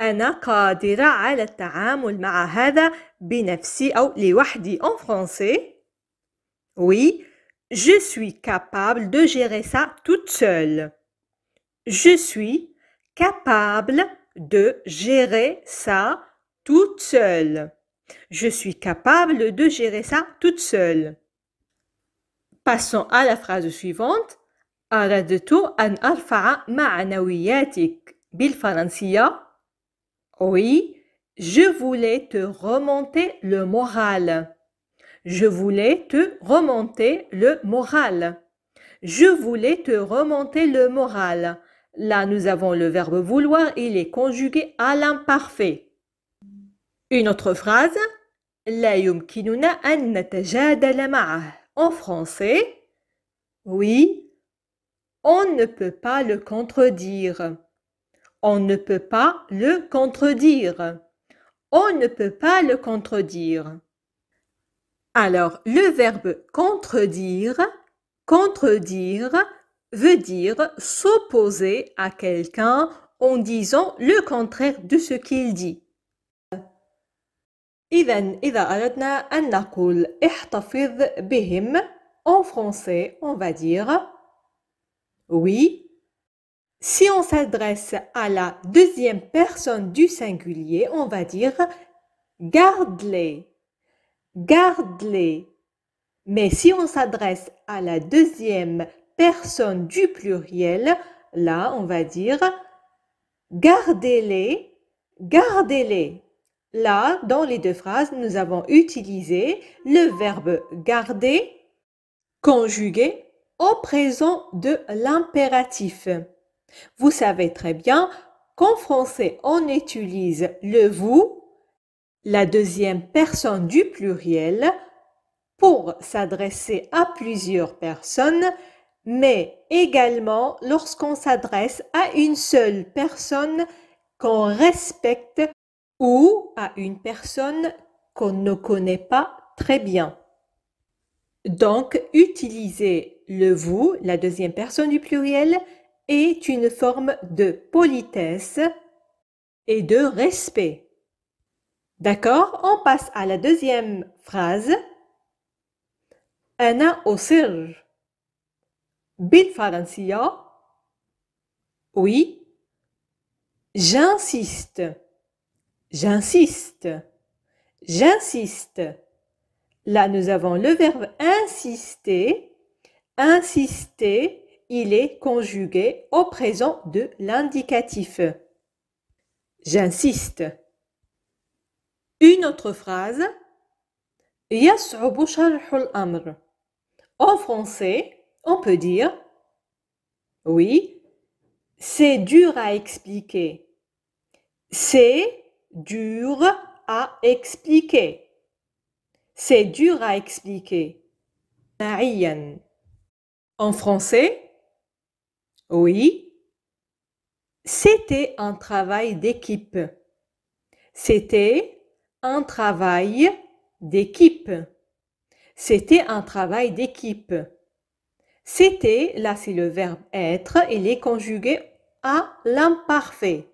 أنا قادرة على التعامل مع هذا بنفسي أو لوحدي. En français, oui, je suis capable de gérer ça toute seule. Je suis capable de gérer ça toute seule. Je suis capable de gérer ça toute seule. Passons à la phrase suivante. أردت أن أرفع معنوياتك بالفرنسية. Oui, je voulais te remonter le moral. Je voulais te remonter le moral. Je voulais te remonter le moral. Là, nous avons le verbe vouloir, il est conjugué à l'imparfait. Une autre phrase. لا يمكننا أن نتجادل معه. En français, oui, on ne peut pas le contredire. On ne peut pas le contredire. On ne peut pas le contredire. Alors, le verbe contredire, contredire veut dire s'opposer à quelqu'un en disant le contraire de ce qu'il dit. إذا أردنا أن نقول احتفظ بهم, en français, on va dire oui. Si on s'adresse à la deuxième personne du singulier, on va dire garde-les, garde-les. Mais si on s'adresse à la deuxième personne du pluriel, là, on va dire gardez-les, gardez-les. Là, dans les deux phrases, nous avons utilisé le verbe garder conjugué au présent de l'impératif. Vous savez très bien qu'en français, on utilise le vous, la deuxième personne du pluriel, pour s'adresser à plusieurs personnes, mais également lorsqu'on s'adresse à une seule personne qu'on respecte ou à une personne qu'on ne connaît pas très bien. Donc, utiliser le vous, la deuxième personne du pluriel, est une forme de politesse et de respect. D'accord? On passe à la deuxième phrase. أنا أصر. بالفرنسية. Oui. J'insiste. J'insiste. J'insiste. Là, nous avons le verbe insister. Insister, il est conjugué au présent de l'indicatif. J'insiste. Une autre phrase. يصعب شرح الأمر. En français, on peut dire oui, c'est dur à expliquer. C'est dur à expliquer. C'est dur à expliquer. En français, oui, c'était un travail d'équipe. C'était un travail d'équipe. C'était un travail d'équipe. C'était, là c'est le verbe être, il est conjugué à l'imparfait.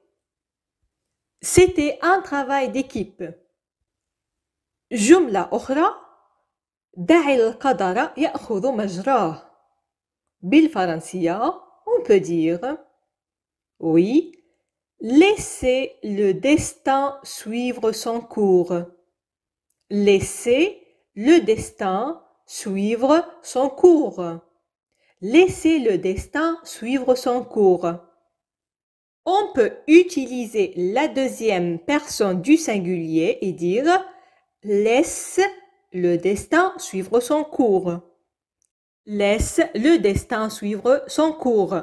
C'était un travail d'équipe. جملة أخرى. دع القدر يأخذ مجراه. بالفرنسية, on peut dire oui, laissez le destin suivre son cours. Laissez le destin suivre son cours. Laissez le destin suivre son cours. On peut utiliser la deuxième personne du singulier et dire laisse le destin suivre son cours. Laisse le destin suivre son cours.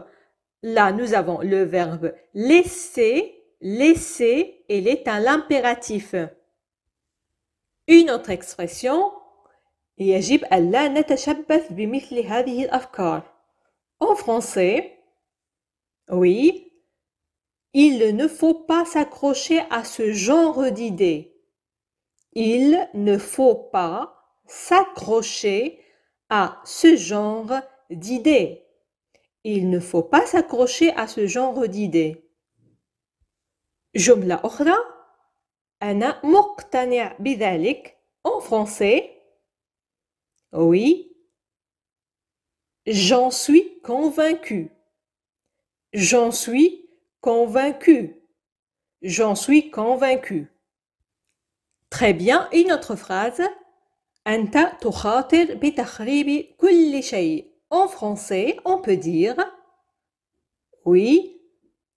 Là, nous avons le verbe laisser. Laisser, il est à l'impératif. Une autre expression. يجب ألا نتشبث بمثل هذه الأفكار. En français, oui, il ne faut pas s'accrocher à ce genre d'idées. Il ne faut pas s'accrocher à ce genre d'idées. Il ne faut pas s'accrocher à ce genre d'idées. جملة أخرى. أنا مقتنع بذلك. En français, oui, j'en suis convaincu. J'en suis convaincu. J'en suis convaincu. Très bien, une autre phrase. أنت تخاطر بتخريب كل شيء. En français, on peut dire oui,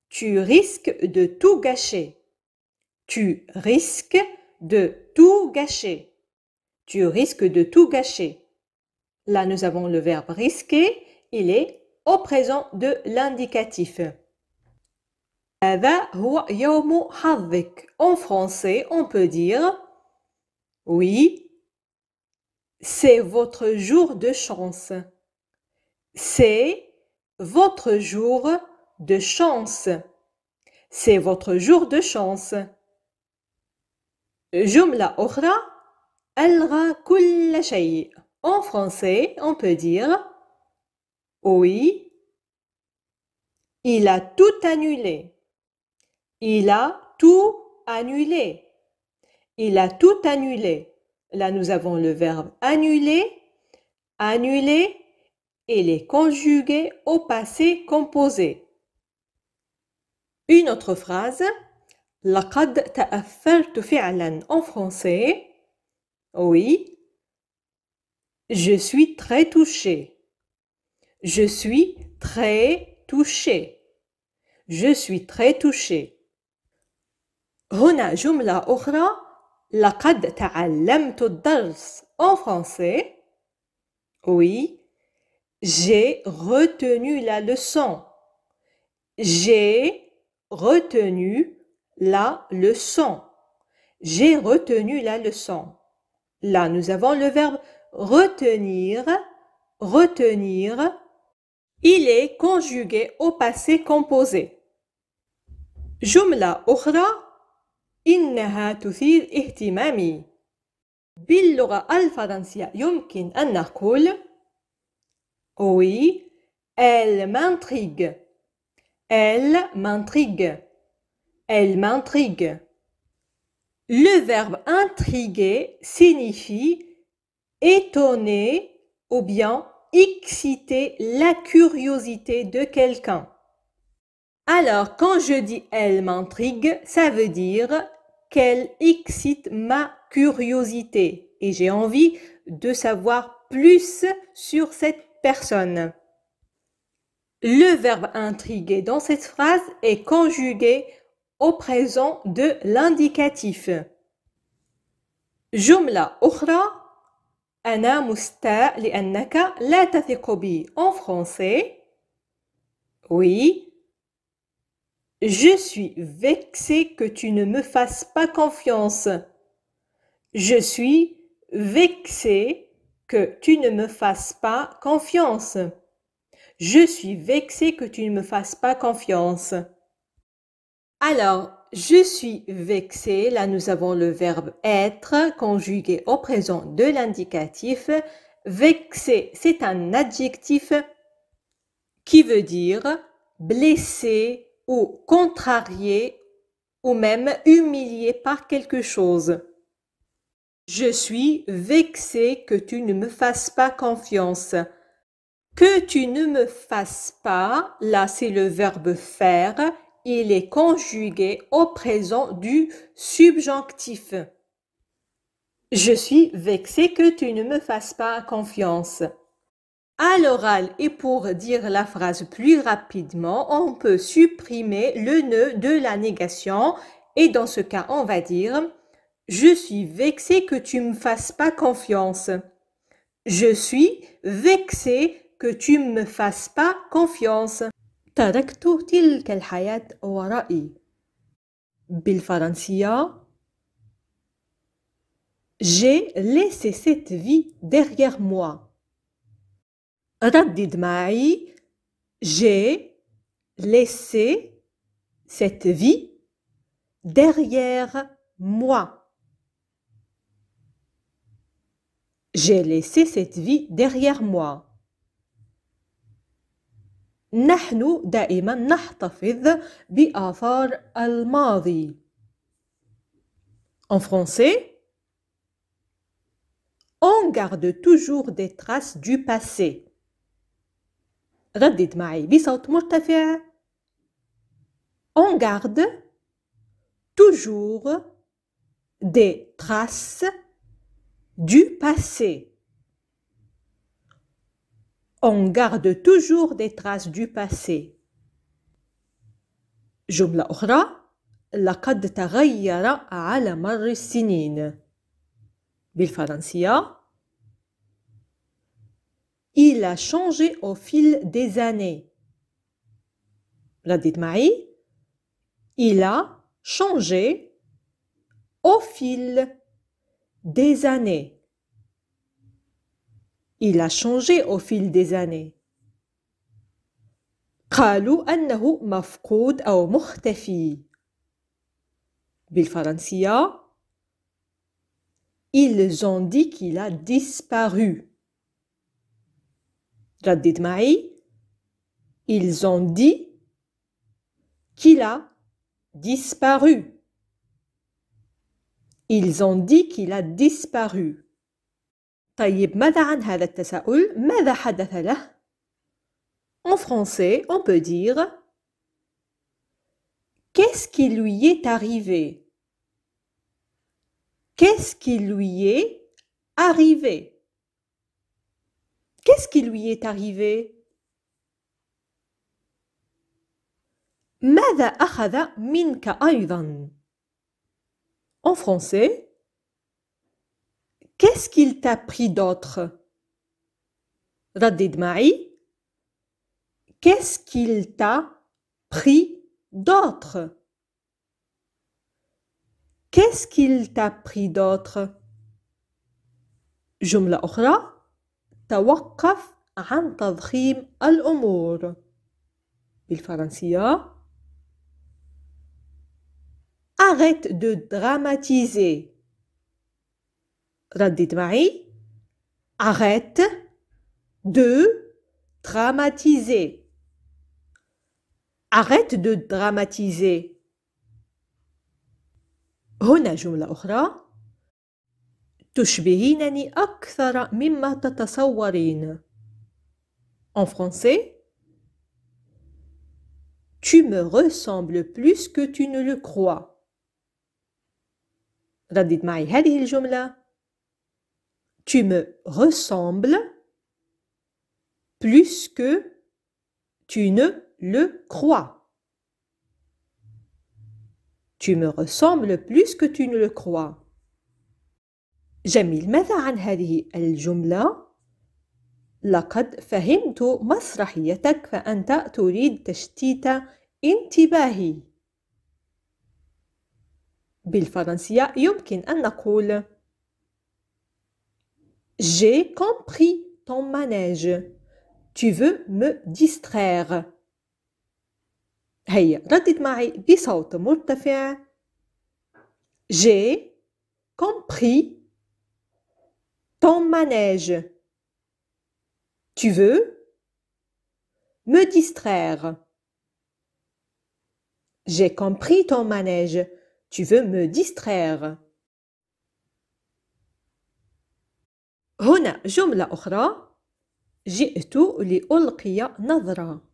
tu risques de tout gâcher. Tu risques de tout gâcher. Tu risques de tout gâcher. Là, nous avons le verbe risquer. Il est au présent de l'indicatif. هذا هو يوم حظك. En français, on peut dire oui, c'est votre jour de chance. C'est votre jour de chance. C'est votre jour de chance. جملة أخرى ألغى كل شيء. En français, on peut dire oui, il a tout annulé. Il a tout annulé. Il a tout annulé. Là, nous avons le verbe annuler, annuler et les conjuguer au passé composé. Une autre phrase. لقد تأثرت فعلا. En français, oui, je suis très touché. Je suis très touché. Je suis très touché. هنا جملة أخرى. لقد تعلمت الدرس. En français, oui, j'ai retenu la leçon. J'ai retenu la leçon. J'ai retenu la leçon. Là, nous avons le verbe retenir. Retenir. Il est conjugué au passé composé. جملة أخرى. إنها تثير اهتمامي. باللغة الفرنسية يمكن أن نقول oui, elle m'intrigue. Elle m'intrigue. Elle m'intrigue. Le verbe intriguer signifie étonner ou bien exciter la curiosité de quelqu'un. Alors, quand je dis elle m'intrigue, ça veut dire qu'elle excite ma curiosité et j'ai envie de savoir plus sur cette personne. Le verbe intriguer dans cette phrase est conjugué au présent de l'indicatif. جملة أخرى. أنا مستاء لأنك لا تثق بي. En français, oui, je suis vexé que tu ne me fasses pas confiance. Je suis vexé que tu ne me fasses pas confiance. Je suis vexé que tu ne me fasses pas confiance. Alors, je suis vexé. Là, nous avons le verbe être conjugué au présent de l'indicatif. Vexé, c'est un adjectif qui veut dire blessé ou contrarié ou même humilié par quelque chose. Je suis vexé que tu ne me fasses pas confiance. Que tu ne me fasses pas, là c'est le verbe faire, il est conjugué au présent du subjonctif. Je suis vexé que tu ne me fasses pas confiance. À l'oral et pour dire la phrase plus rapidement, on peut supprimer le nœud de la négation et dans ce cas, on va dire « Je suis vexé que tu ne me fasses pas confiance. » Je suis vexé que tu ne me fasses pas confiance. تركت تلك الحياة ورائي. بالفرنسية J'ai laissé cette vie derrière moi. ردد معي. J'ai laissé cette vie derrière moi. J'ai laissé cette vie derrière moi. نحن دائما نحتفظ بآثار الماضي. En français, on garde toujours des traces du passé. ردد معي بصوت مرتفع. On garde toujours des traces du passé. On garde toujours des traces du passé. جملة أخرى لقد تغير على مر السنين. بالفرنسية Il a changé au fil des années. رديت معي Il a changé au fil des années. Il a changé au fil des années. قالوا أنه مفقود أو مختفي. بالفرنسية Ils ont dit qu'il a disparu. رديت معي Ils ont dit qu'il a disparu. Ils ont dit qu'il a disparu. طيب ماذا عن هذا التساؤل؟ ماذا حدث له؟ En français, on peut dire qu'est-ce qui lui est arrivé? Qu'est-ce qui lui est arrivé? Qu'est-ce qui lui est arrivé? ماذا أخذ منك أيضاً? En français, qu'est-ce qu'il t'a pris d'autre? ردد معي. Qu'est-ce qu'il t'a pris d'autre? Qu'est-ce qu'il t'a pris d'autre? جملة أخرى توقف عن تضخيم الأمور. بالفرنسية Arrête de dramatiser. ردد معي. Arrête de dramatiser. Arrête de dramatiser. هنا جملة أخرى تشبهينني أكثر مما تتصورين. En français, tu me ressembles plus que tu ne le crois. ردد معي هذه الجملة. Tu me ressembles plus que tu ne le crois. Tu me ressembles plus que tu ne le crois. جميل. ماذا عن هذه الجملة؟ لقد فهمت مسرحيتك فأنت تريد تشتيت انتباهي. بالفرنسية يمكن أن نقول J'ai compris ton manège. Tu veux me distraire. هيا ردد معي بصوت مرتفع. J'ai compris ton manège. Tu veux me distraire. J'ai compris ton manège. Tu veux me distraire. هنا جملة أخرى جئت لألقي نظرة.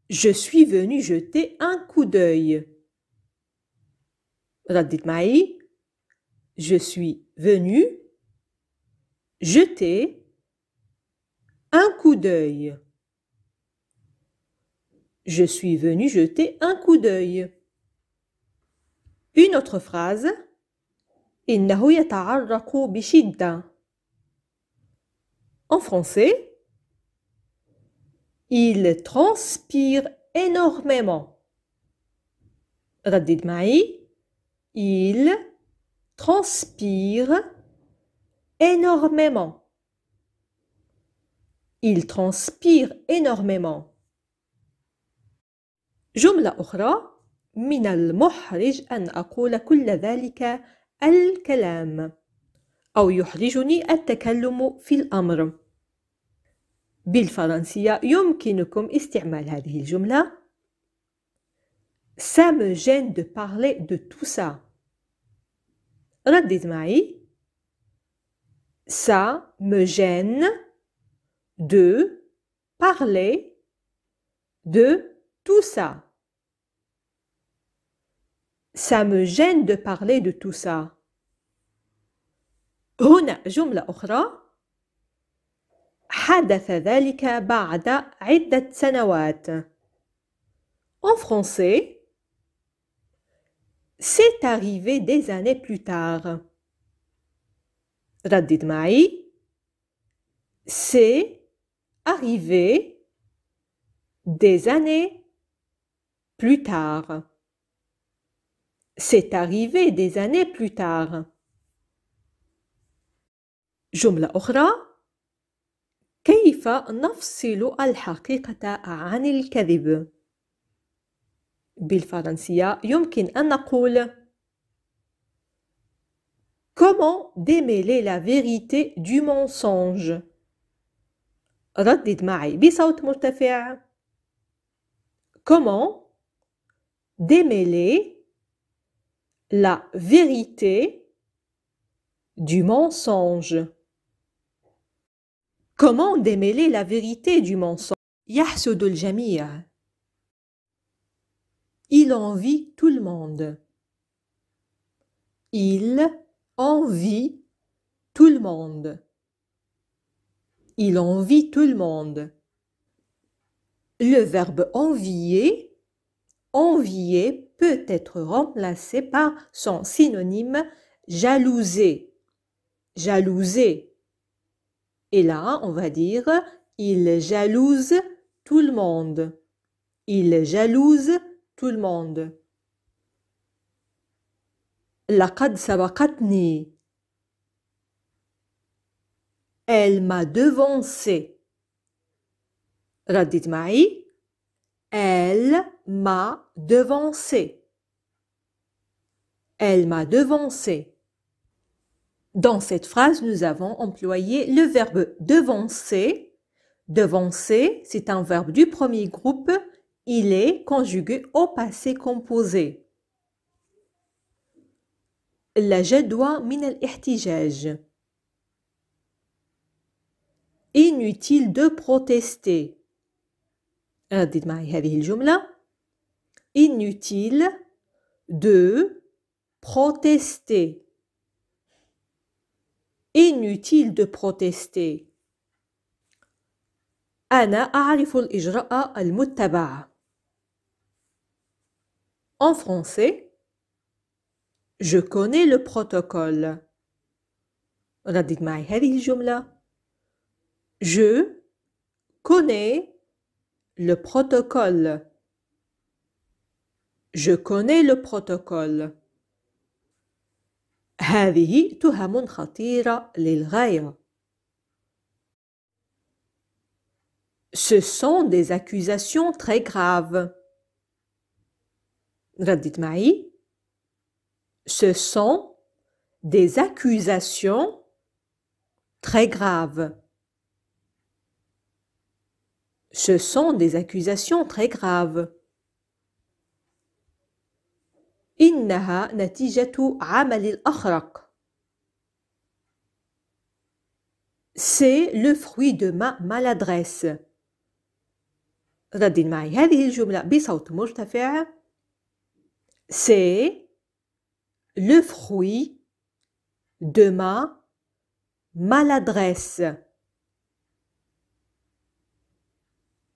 Je suis venu jeter un coup d'œil. ردد معي. Je suis venu jeter un coup d'œil. Je suis venu jeter un coup d'œil. Une autre phrase. إنه يتعرق بشدة. En français, il transpire énormément. ردد معي. Il transpire énormément. Il transpire énormément. جملة أخرى من المحرج أن أقول كل ذلك الكلام أو يحرجني التكلم في الأمر. بالفرنسية يمكنكم استعمال هذه الجملة Ça me gêne de parler de tout ça. ردد معي. Ça me gêne de parler de tout ça. Ça me gêne de parler de tout ça. هنا جملة أخرى. حدث ذلك بعد عدة سنوات. En français, c'est arrivé des années plus tard. ردد معي. C'est arrivé des années plus tard. C'est arrivé des années plus tard. جملة أخرى. كيف نفصل الحقيقة عن الكذب؟ بالفرنسية يمكن أن نقول Comment démêler la vérité du mensonge؟ ردد معي بصوت مرتفع. Comment démêler la vérité du mensonge? Comment démêler la vérité du mensonge؟ يحسد الجميع. Il envie tout le monde. Il envie tout le monde. Il envie tout le monde. Le verbe envier, envier peut être remplacé par son synonyme jalouser. Jalouser. Et là, on va dire il jalouse tout le monde. Il jalouse tout le monde. لقد سبقتني. Elle m'a devancé. ردد معي. Elle m'a devancé. Elle m'a devancé. Dans cette phrase, nous avons employé le verbe devancer. Devancer, c'est un verbe du premier groupe. Il est conjugué au passé composé. لا جدوى من الاحتجاج. Inutile de protester. ردد معي هذه الجملة. Inutile de protester. Inutile de protester. أنا أعرف الإجراء المتبع. En français, je connais le protocole. ردد معي هذه الجملة. Je connais le protocole. Je connais le protocole. هذه تهم خطيرة للغاية. Ce sont des accusations très graves. ردد معي. Ce sont des accusations très graves. Ce sont des accusations très graves. إنها نتيجة عمل الأخرق. C'est le fruit de ma maladresse. ردد معي هذه الجملة بصوت مرتفع. C'est le fruit de ma maladresse.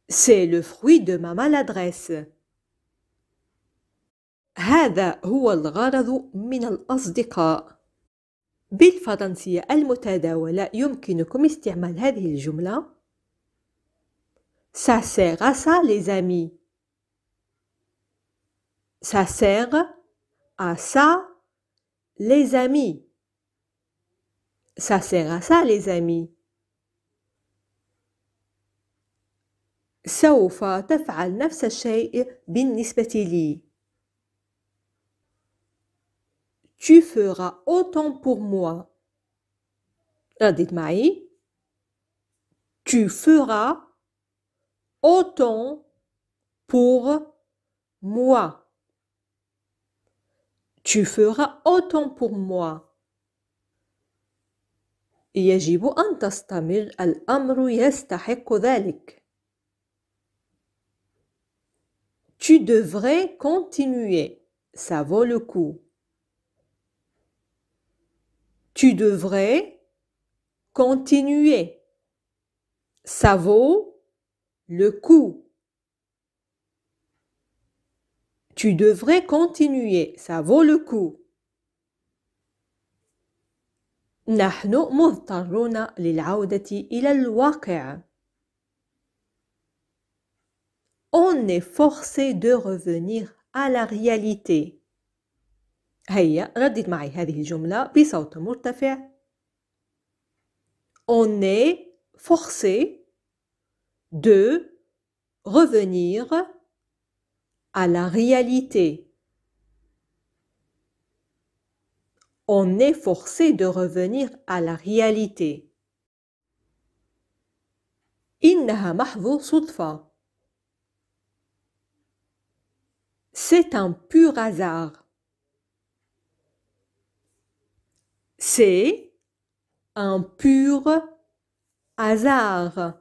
C'est le fruit de ma maladresse. هذا هو الغرض من الأصدقاء. بالفرنسية المتداولة يمكنكم استعمال هذه الجملة. Ça sert à ça les amis. Ça sert à ça les amis. Ça sert à ça les amis. سوف تفعل نفس الشيء بالنسبة لي. Tu feras autant pour moi. ردد معي. Tu feras autant pour moi. Tu feras autant pour moi. يجب أن تستمر. الأمر يستحق ذلك. Tu devrais continuer. Ça vaut le coup. Tu devrais continuer. Ça vaut le coup. Tu devrais continuer. Ça vaut le coup. نحن مضطرون للعودة إلى الواقع. On est forcé de revenir à la réalité. هيا ردد معي هذه الجملة بصوت مرتفع. On est forcé de revenir à la réalité. On est forcé de revenir à la réalité. إنها محض صدفة. C'est un pur hasard. C'est un pur hasard.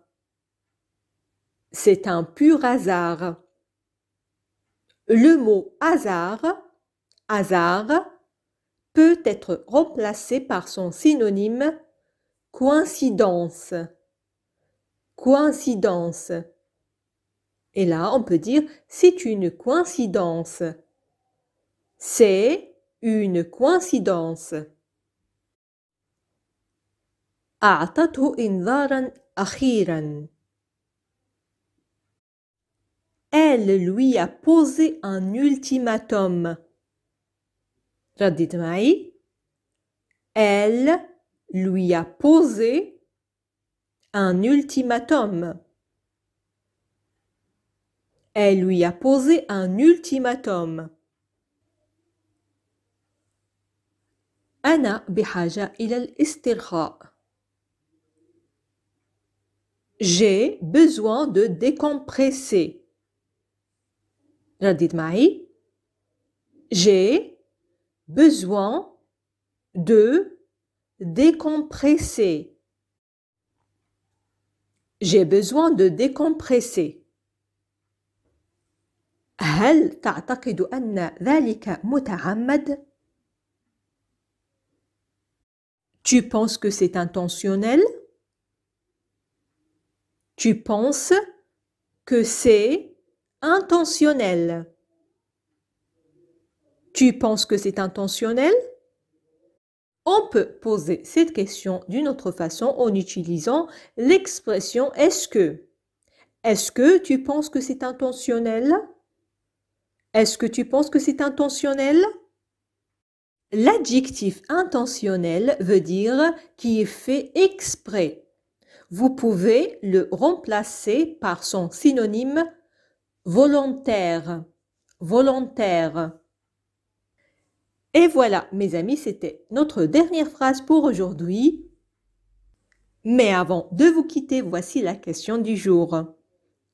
C'est un pur hasard. Le mot hasard, peut être remplacé par son synonyme coïncidence. Coïncidence. Et là, on peut dire c'est une coïncidence. C'est une coïncidence. أعطته إنذارا أخيرا. Elle lui a posé un ultimatum. ردد معي. Elle lui a posé un ultimatum. Elle lui a posé un ultimatum. أنا بحاجة إلى الاسترخاء. J'ai besoin de décompresser. ردد معي. J'ai besoin de décompresser. J'ai besoin de décompresser. هل تعتقد أن ذلك متعمد؟ Tu penses que c'est intentionnel? Tu penses que c'est intentionnel? Tu penses que c'est intentionnel? On peut poser cette question d'une autre façon en utilisant l'expression est-ce que. Est-ce que tu penses que c'est intentionnel? Est-ce que tu penses que c'est intentionnel? L'adjectif intentionnel veut dire qui est fait exprès. Vous pouvez le remplacer par son synonyme volontaire. Volontaire. Et voilà, mes amis, c'était notre dernière phrase pour aujourd'hui. Mais avant de vous quitter, voici la question du jour.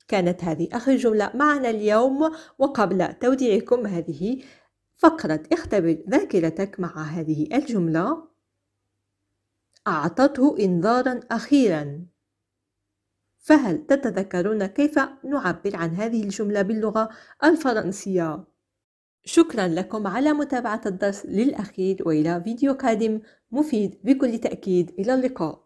كانت هذه آخر جملة معنا اليوم، وقبل توديعكم هذه فقرة اختبر ذاكرتك مع هذه الجملة. أعطته إنذارا أخيرا. فهل تتذكرون كيف نعبر عن هذه الجملة باللغة الفرنسية؟ شكرا لكم على متابعة الدرس للأخير، وإلى فيديو قادم مفيد بكل تأكيد. إلى اللقاء.